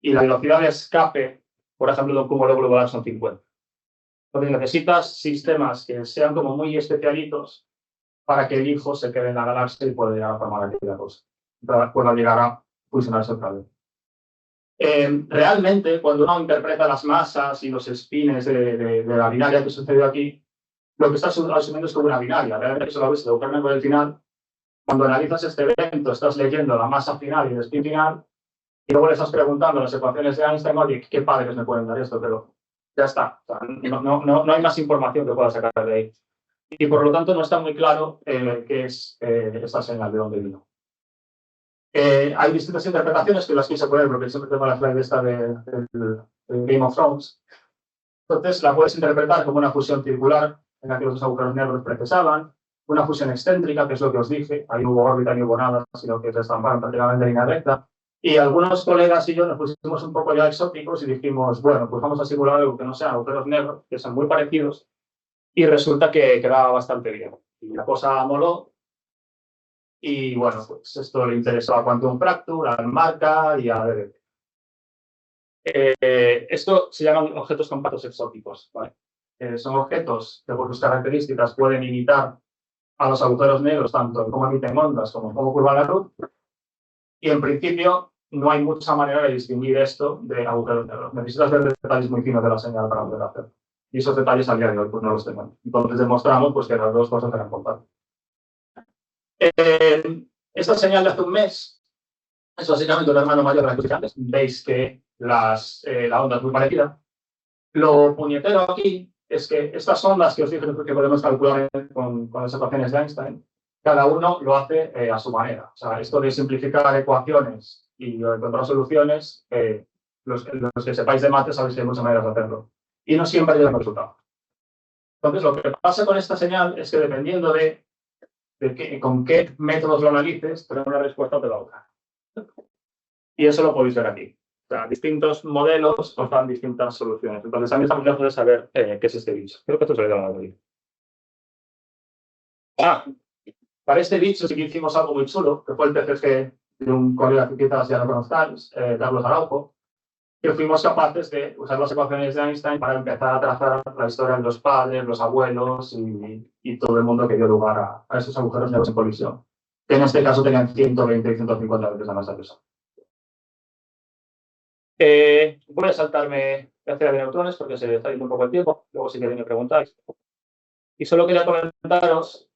Y la velocidad de escape, por ejemplo, de un cúmulo globular son 50. Entonces necesitas sistemas que sean como muy especialitos para que el hijo se quede en la galaxia y pueda llegar a formar aquella cosa. Pueda llegar a fusionarse otra vez. Realmente, cuando uno interpreta las masas y los spines de la binaria que sucedió aquí, lo que está asumiendo es como una binaria. Realmente, eso lo ves de buscarme por el final. Cuando analizas este evento, estás leyendo la masa final y el spin final, y luego le estás preguntando las ecuaciones de Einstein, oye, qué padres me pueden dar esto, pero ya está. O sea, no hay más información que pueda sacar de ahí. Y por lo tanto, no está muy claro qué es esta señal, de dónde vino. Hay distintas interpretaciones que las quise poner porque siempre tengo la slide esta de Game of Thrones. Entonces la puedes interpretar como una fusión circular en la que los dos agujeros negros precesaban, una fusión excéntrica, que es lo que os dije, ahí no hubo órbita ni hubo nada, sino que se estamparon prácticamente en línea recta. Y algunos colegas y yo nos pusimos un poco ya exóticos y dijimos, bueno, pues vamos a simular algo que no sean agujeros negros, que son muy parecidos, y resulta que quedaba bastante bien. Y la cosa moló. Y bueno, pues esto le interesó a Quantum Fracture, a Marca y a DDT. Esto se llaman objetos compactos exóticos, ¿vale? Son objetos que por sus características pueden imitar a los agujeros negros, tanto en cómo emiten ondas como en cómo curvan la luz. Y en principio no hay mucha manera de distinguir esto de agujeros negros. Necesitas ver detalles muy finos de la señal para poder hacerlo. Y esos detalles al día de hoy pues no los tenemos. Entonces demostramos pues, que las dos cosas eran compactas. Esta señal de hace un mes es básicamente un hermano mayor de la que antes. Veis que la onda es muy parecida. Lo puñetero aquí es que estas ondas que os dije que podemos calcular con las ecuaciones de Einstein, cada uno lo hace a su manera. O sea, esto de simplificar ecuaciones y encontrar soluciones, los que sepáis de mates sabéis que hay muchas maneras de hacerlo. Y no siempre llega al resultado. Entonces, lo que pasa con esta señal es que dependiendo de con qué métodos lo analices, tenemos una respuesta o te la otra. Y eso lo podéis ver aquí. O sea, distintos modelos os dan distintas soluciones. Entonces, a mí estamos lejos de saber qué es este bicho. Creo que esto se le da a la para este bicho sí que hicimos algo muy chulo, que fue el TCG de un colega que quizás ya lo conozcáis, Carlos Araujo, que fuimos capaces de usar las ecuaciones de Einstein para empezar a trazar la historia de los padres, los abuelos y todo el mundo que dio lugar a esos agujeros negros en colisión, que en este caso tenían 120 y 150 veces la masa del Sol. Voy a saltarme la teoría de neutrones porque se está yendo un poco el tiempo, luego si queréis me preguntáis. Y solo quería comentaros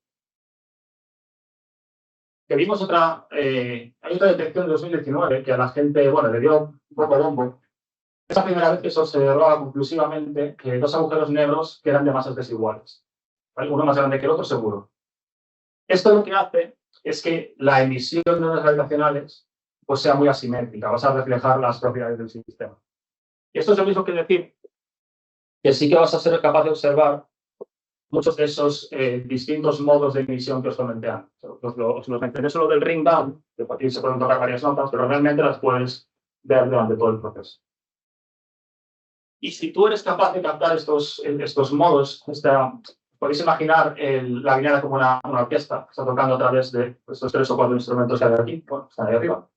que vimos hay otra detección de 2019 que a la gente, bueno, le dio un poco bombo. Es la primera vez que se observaba conclusivamente que dos agujeros negros que eran de masas desiguales. ¿Vale? Uno más grande que el otro, seguro. Esto lo que hace es que la emisión de ondas gravitacionales pues, sea muy asimétrica, vas a reflejar las propiedades del sistema. Y esto es lo mismo que decir que sí que vas a ser capaz de observar muchos de esos distintos modos de emisión que os comenté antes. Os mencioné solo del ring down, que aquí se pueden tocar varias notas, pero realmente las puedes ver durante todo el proceso. Y si tú eres capaz de captar estos modos, podéis imaginar la binaria como una orquesta que está tocando a través de estos 3 o 4 instrumentos que hay aquí, bueno, están ahí arriba.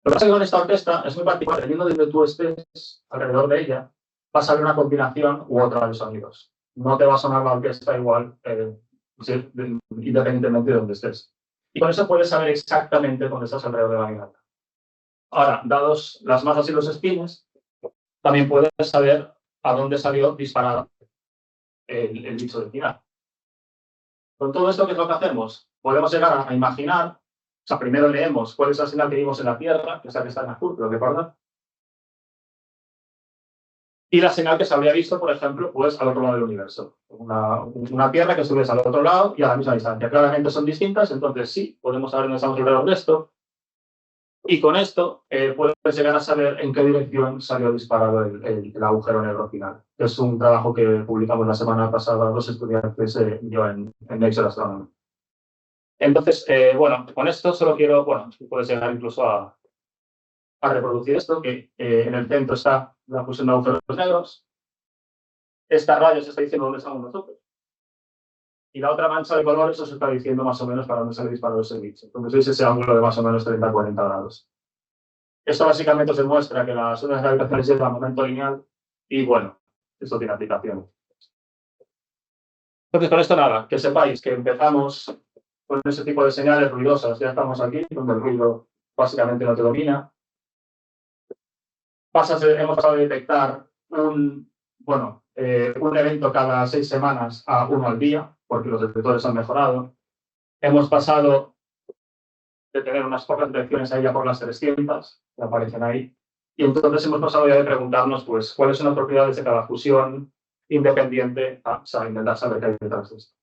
Lo que pasa es que con esta orquesta es muy particular, dependiendo de donde tú estés alrededor de ella, vas a ver una combinación u otra de sonidos. No te va a sonar la orquesta igual, independientemente de donde estés. Y con eso puedes saber exactamente dónde estás alrededor de la guitarra. Ahora, dados las masas y los espines, también puedes saber a dónde salió disparado el bicho del final. Con todo esto, ¿qué es lo que hacemos? Podemos llegar a imaginar, o sea, primero leemos cuál es la señal que vimos en la Tierra, que es la que está en azul, lo que recuerda, y la señal que se habría visto, por ejemplo, pues al otro lado del universo. Una Tierra que estuviese al otro lado y a la misma distancia. Claramente son distintas, entonces sí, podemos saber dónde estamos alrededor de esto. Y con esto puedes llegar a saber en qué dirección salió disparado el agujero negro final. Es un trabajo que publicamos la semana pasada los estudiantes yo en Nature Astronomy. Entonces, bueno, con esto solo quiero, bueno, puedes llegar incluso a reproducir esto, que en el centro está la fusión de agujeros negros. Esta raya se está diciendo dónde estamos nosotros. Y la otra mancha de colores os está diciendo más o menos para dónde sale disparado ese bicho. Entonces veis ese ángulo de más o menos 30-40 grados. Esto básicamente os demuestra que las ondas gravitacionales llevan momento lineal y bueno, esto tiene aplicación. Entonces, con esto nada, que sepáis que empezamos con ese tipo de señales ruidosas. Ya estamos aquí, donde el ruido básicamente no te domina. Hemos pasado de detectar un evento cada 6 semanas a uno al día, porque los detectores han mejorado. Hemos pasado de tener unas pocas detecciones ahí ya por las 300, que aparecen ahí. Y entonces hemos pasado ya de preguntarnos, pues, cuáles son las propiedades de cada fusión independiente a intentar saber qué hay detrás de esto.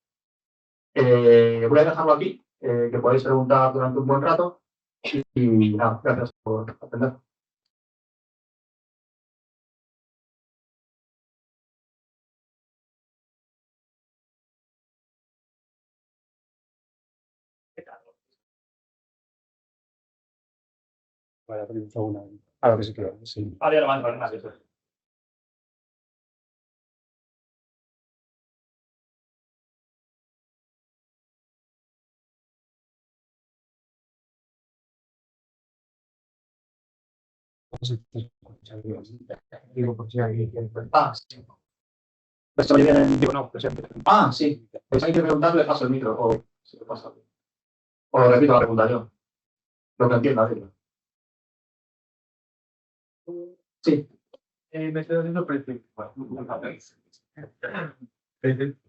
Voy a dejarlo aquí, que podéis preguntar durante un buen rato. Y nada, gracias por atender. Vale, pregunta una. A lo que se queda, sí. Vale, vale, vale. Digo, por si alguien quiere. Ah, sí. Pues oye, digo, no, pues, ah, sí. Pues hay que preguntarle, paso el micro, o si lo pasa. O repito la pregunta yo. Lo que entienda, digo. Sí. Me estoy haciendo principio.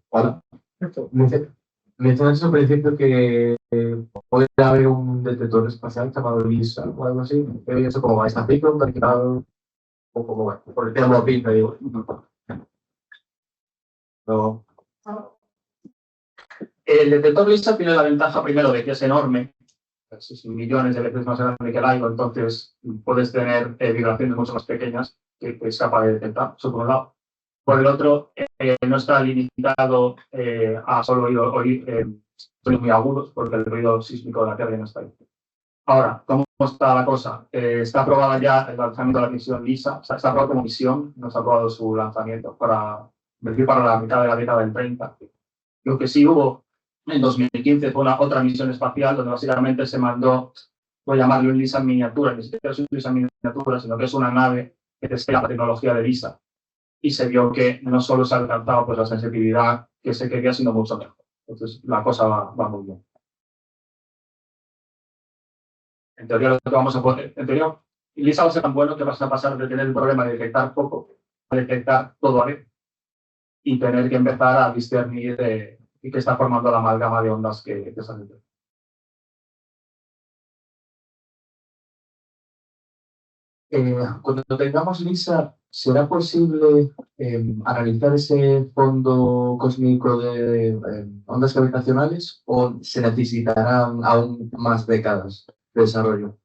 Hola. Mencionaste al principio que puede haber un detector espacial llamado LISA o algo así. Eso como está pico, verificado, o como bueno, por el tema pinta, digo. No. El detector LISA tiene la ventaja primero de que es enorme, es millones de veces más grande que el LIGO, entonces puedes tener vibraciones mucho más pequeñas que es capaz de detectar, eso por un lado. Por el otro, no está limitado a solo oír sonidos muy agudos, porque el ruido sísmico de la Tierra ya no está ahí. Ahora, ¿cómo está la cosa? Está aprobada ya el lanzamiento de la misión LISA, o sea, está aprobado como misión, no está aprobado su lanzamiento para la mitad de la década del 30. Lo que sí hubo en 2015 fue otra misión espacial donde básicamente se mandó, voy a llamarlo un LISA en miniatura, ni siquiera es un LISA en miniatura, sino que es una nave que despliega la tecnología de LISA. Y se vio que no solo se ha alcanzado pues, la sensibilidad que se quería, sino mucho mejor. Entonces, la cosa va muy bien. En teoría, lo que vamos a poder, en teoría, LISA va a ser tan bueno que vas a pasar de tener el problema de detectar poco a detectar todo a vez y tener que empezar a discernir y que está formando la amalgama de ondas que salen. Cuando tengamos LISA, ¿será posible analizar ese fondo cósmico de ondas gravitacionales o se necesitarán aún más décadas de desarrollo?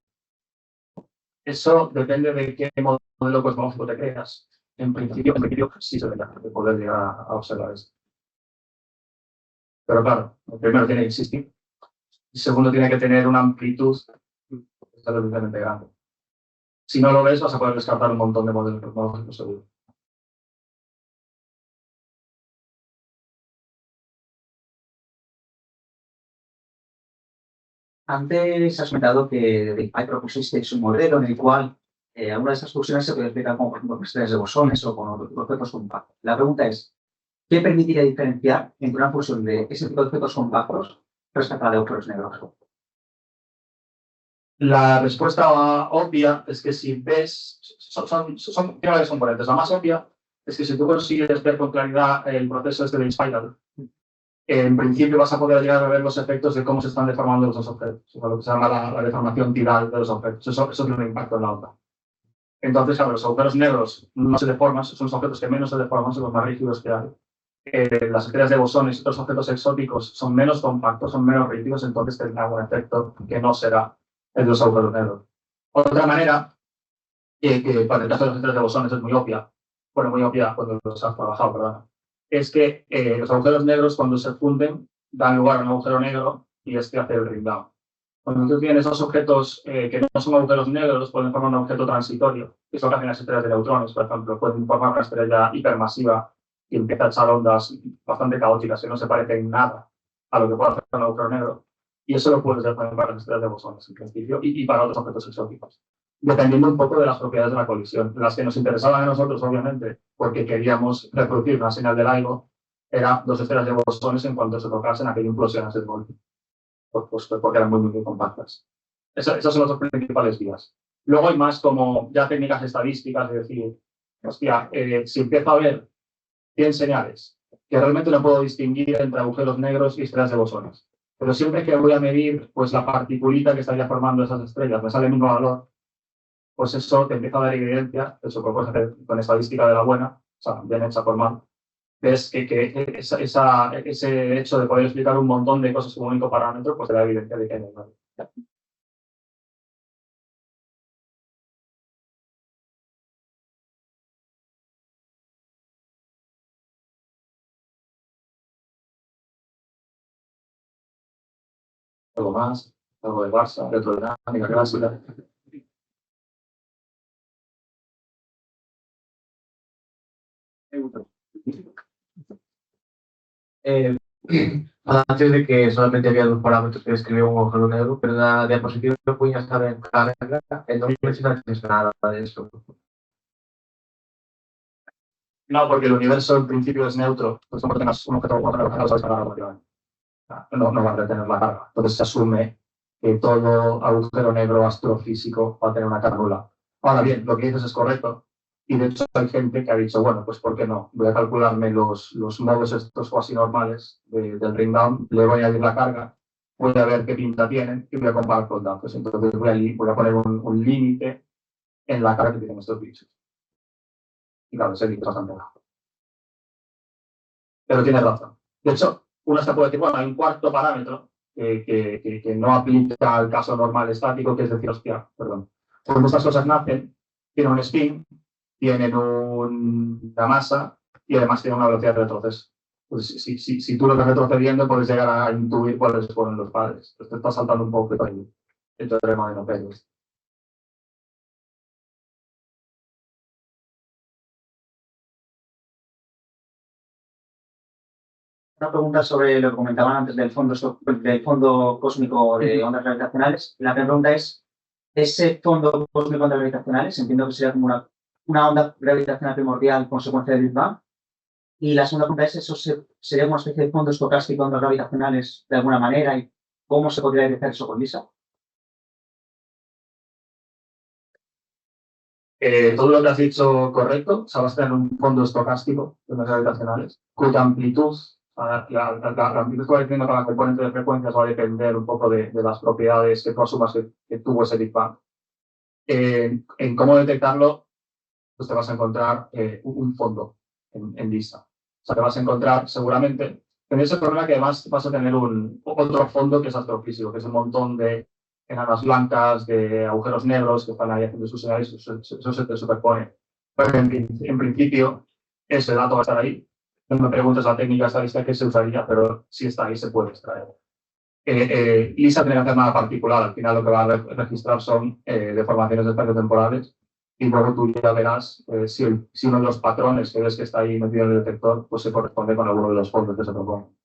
Eso depende de qué modelo cosmológico te creas. En principio sí se debería de poder llegar a observar esto. Pero claro, primero tiene que existir. Y segundo, tiene que tener una amplitud extraordinariamente grande. Si no lo ves, vas a poder descartar un montón de modelos cosmológicos seguro. Antes has comentado que ahí propusisteis un modelo en el cual alguna de esas fusiones se puede explicar como, por ejemplo, cristales de bosones o con otros objetos compactos. La pregunta es, ¿qué permitiría diferenciar entre una fusión de ese tipo de objetos compactos respecto a la de agujeros negros? La respuesta obvia es que si ves, son varias componentes. La más obvia es que si tú consigues ver con claridad el proceso este de spiral, en principio vas a poder llegar a ver los efectos de cómo se están deformando los dos objetos, o lo que se llama la deformación tiral de los objetos. Eso tiene un impacto en la onda. Entonces, claro, los agujeros negros no se deforman, son los objetos que menos se deforman, son los más rígidos que hay. Las estrellas de bosones y otros objetos exóticos son menos compactos, son menos rígidos, entonces tendrán un efecto que no será el de los agujeros negros. Otra manera, que para el caso de las estrellas de bosones es muy obvia, bueno, muy obvia cuando los has trabajado, perdón, es que los agujeros negros cuando se funden dan lugar a un agujero negro y este hace el ring down. Cuando tú tienes esos objetos que no son agujeros negros, pueden formar un objeto transitorio, que son las estrellas de neutrones, por ejemplo, pueden formar una estrella hipermasiva y empieza a echar ondas bastante caóticas que no se parecen nada a lo que puede hacer un agujero negro. Y eso lo puedes hacer también para las estrellas de bosones, en principio, y para otros objetos exóticos. Dependiendo un poco de las propiedades de la colisión. Las que nos interesaban a nosotros, obviamente, porque queríamos reproducir una señal de LIGO, eran dos estrellas de bosones en cuanto se tocasen, aquella implosionase de golpe. Pues porque eran muy compactas. Esas son las dos principales vías. Luego hay más como ya técnicas estadísticas, de decir, hostia, si empiezo a ver 100 señales, que realmente no puedo distinguir entre agujeros negros y estrellas de bosones, pero siempre que voy a medir pues, la particulita que estaría formando esas estrellas, me sale el mismo valor, pues eso te empieza a dar evidencia, eso lo puedes hacer con estadística de la buena, o sea, bien hecha por mal, ves que ese hecho de poder explicar un montón de cosas con un único parámetro, pues te da evidencia de que hay error. Algo más, algo de Barça, electrodinámica clásica. Antes de que solamente había dos parámetros que describían un agujero negro, pero en la diapositiva no podía estar en carga, no mencionaste nada de eso. No, porque el universo en principio es neutro, pues no tengas un objeto cuatro no sabes cargar relativamente. No va a retener la carga. Entonces se asume que todo agujero negro astrofísico va a tener una carga nula. Ahora bien, lo que dices es correcto. Y de hecho hay gente que ha dicho, bueno, pues ¿por qué no? Voy a calcularme los modos estos cuasi normales del ring down, le voy a añadir la carga, voy a ver qué pinta tienen y voy a comparar con datos. Entonces voy a poner un límite en la carga que tienen estos bichos. Y claro, ese límite es bastante bajo. Pero tienes razón. De hecho, uno hasta puede decir, bueno, hay un cuarto parámetro que no aplica al caso normal estático, que es decir, hostia, perdón. Cuando estas cosas nacen, tienen un spin, tienen una masa y además tienen una velocidad de retroceso. Pues si tú lo estás retrocediendo, puedes llegar a intuir cuáles fueron los padres. Te está saltando un poco el teorema de Nopelos. Una pregunta sobre lo que comentaban antes del fondo cósmico de ondas gravitacionales. La pregunta es, ¿ese fondo cósmico de ondas gravitacionales, entiendo que sería como una onda gravitacional primordial consecuencia del Big Bang? Y la segunda pregunta es, ¿eso sería una especie de fondo estocástico de ondas gravitacionales de alguna manera? ¿Y cómo se podría detectar eso con LISA? Todo lo que has dicho correcto, o sea, vas a tener un fondo estocástico de ondas gravitacionales, cuya amplitud, la amplitud que va teniendo cada componente de frecuencias va a depender un poco de las propiedades que tú asumas que tuvo ese Big Bang. En cómo detectarlo, pues te vas a encontrar un fondo en lista. O sea, te vas a encontrar seguramente, tienes el problema que además vas a tener otro fondo que es astrofísico, que es un montón de enanas blancas, de agujeros negros que están ahí haciendo sus señales, eso se te superpone. Pero en principio, ese dato va a estar ahí. No me preguntes la técnica estadística que se usaría, pero si está ahí se puede extraer. LISA tiene que hacer nada particular, al final lo que va a registrar son deformaciones espaciotemporales y luego tú ya verás si uno de los patrones que ves que está ahí metido en el detector pues se corresponde con alguno de los fondos que se proponen.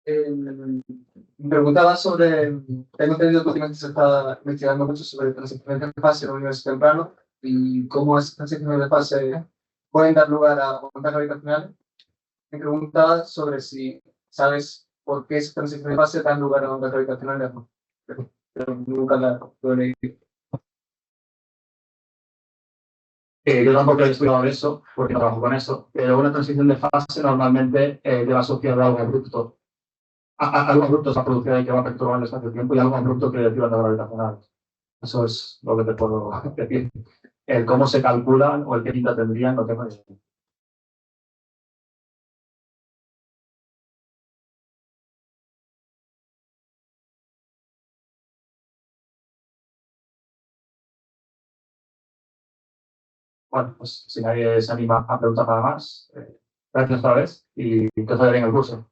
Me preguntaba sobre, tengo entendido que últimamente se está investigando mucho sobre transiciones de fase en universos tempranos y cómo esas transiciones de fase pueden dar lugar a ondas gravitacionales. Me preguntaba sobre si sabes por qué esas transiciones de fase dan lugar a ondas gravitacionales, ¿no? Pero nunca lo he leído. Yo tampoco he estudiado eso, porque no trabajo con eso, pero una transición de fase normalmente lleva asociada a algo abrupto. Algo abrupto se ha producido y que va a perturbar el espacio-tiempo y algo abrupto que decir ondas gravitacionales. Eso es lo que te puedo decir. El cómo se calculan o el qué pinta tendrían, no tengo ni idea. Bueno, pues si nadie se anima a preguntar nada más, gracias otra vez y que os vaya bien el curso.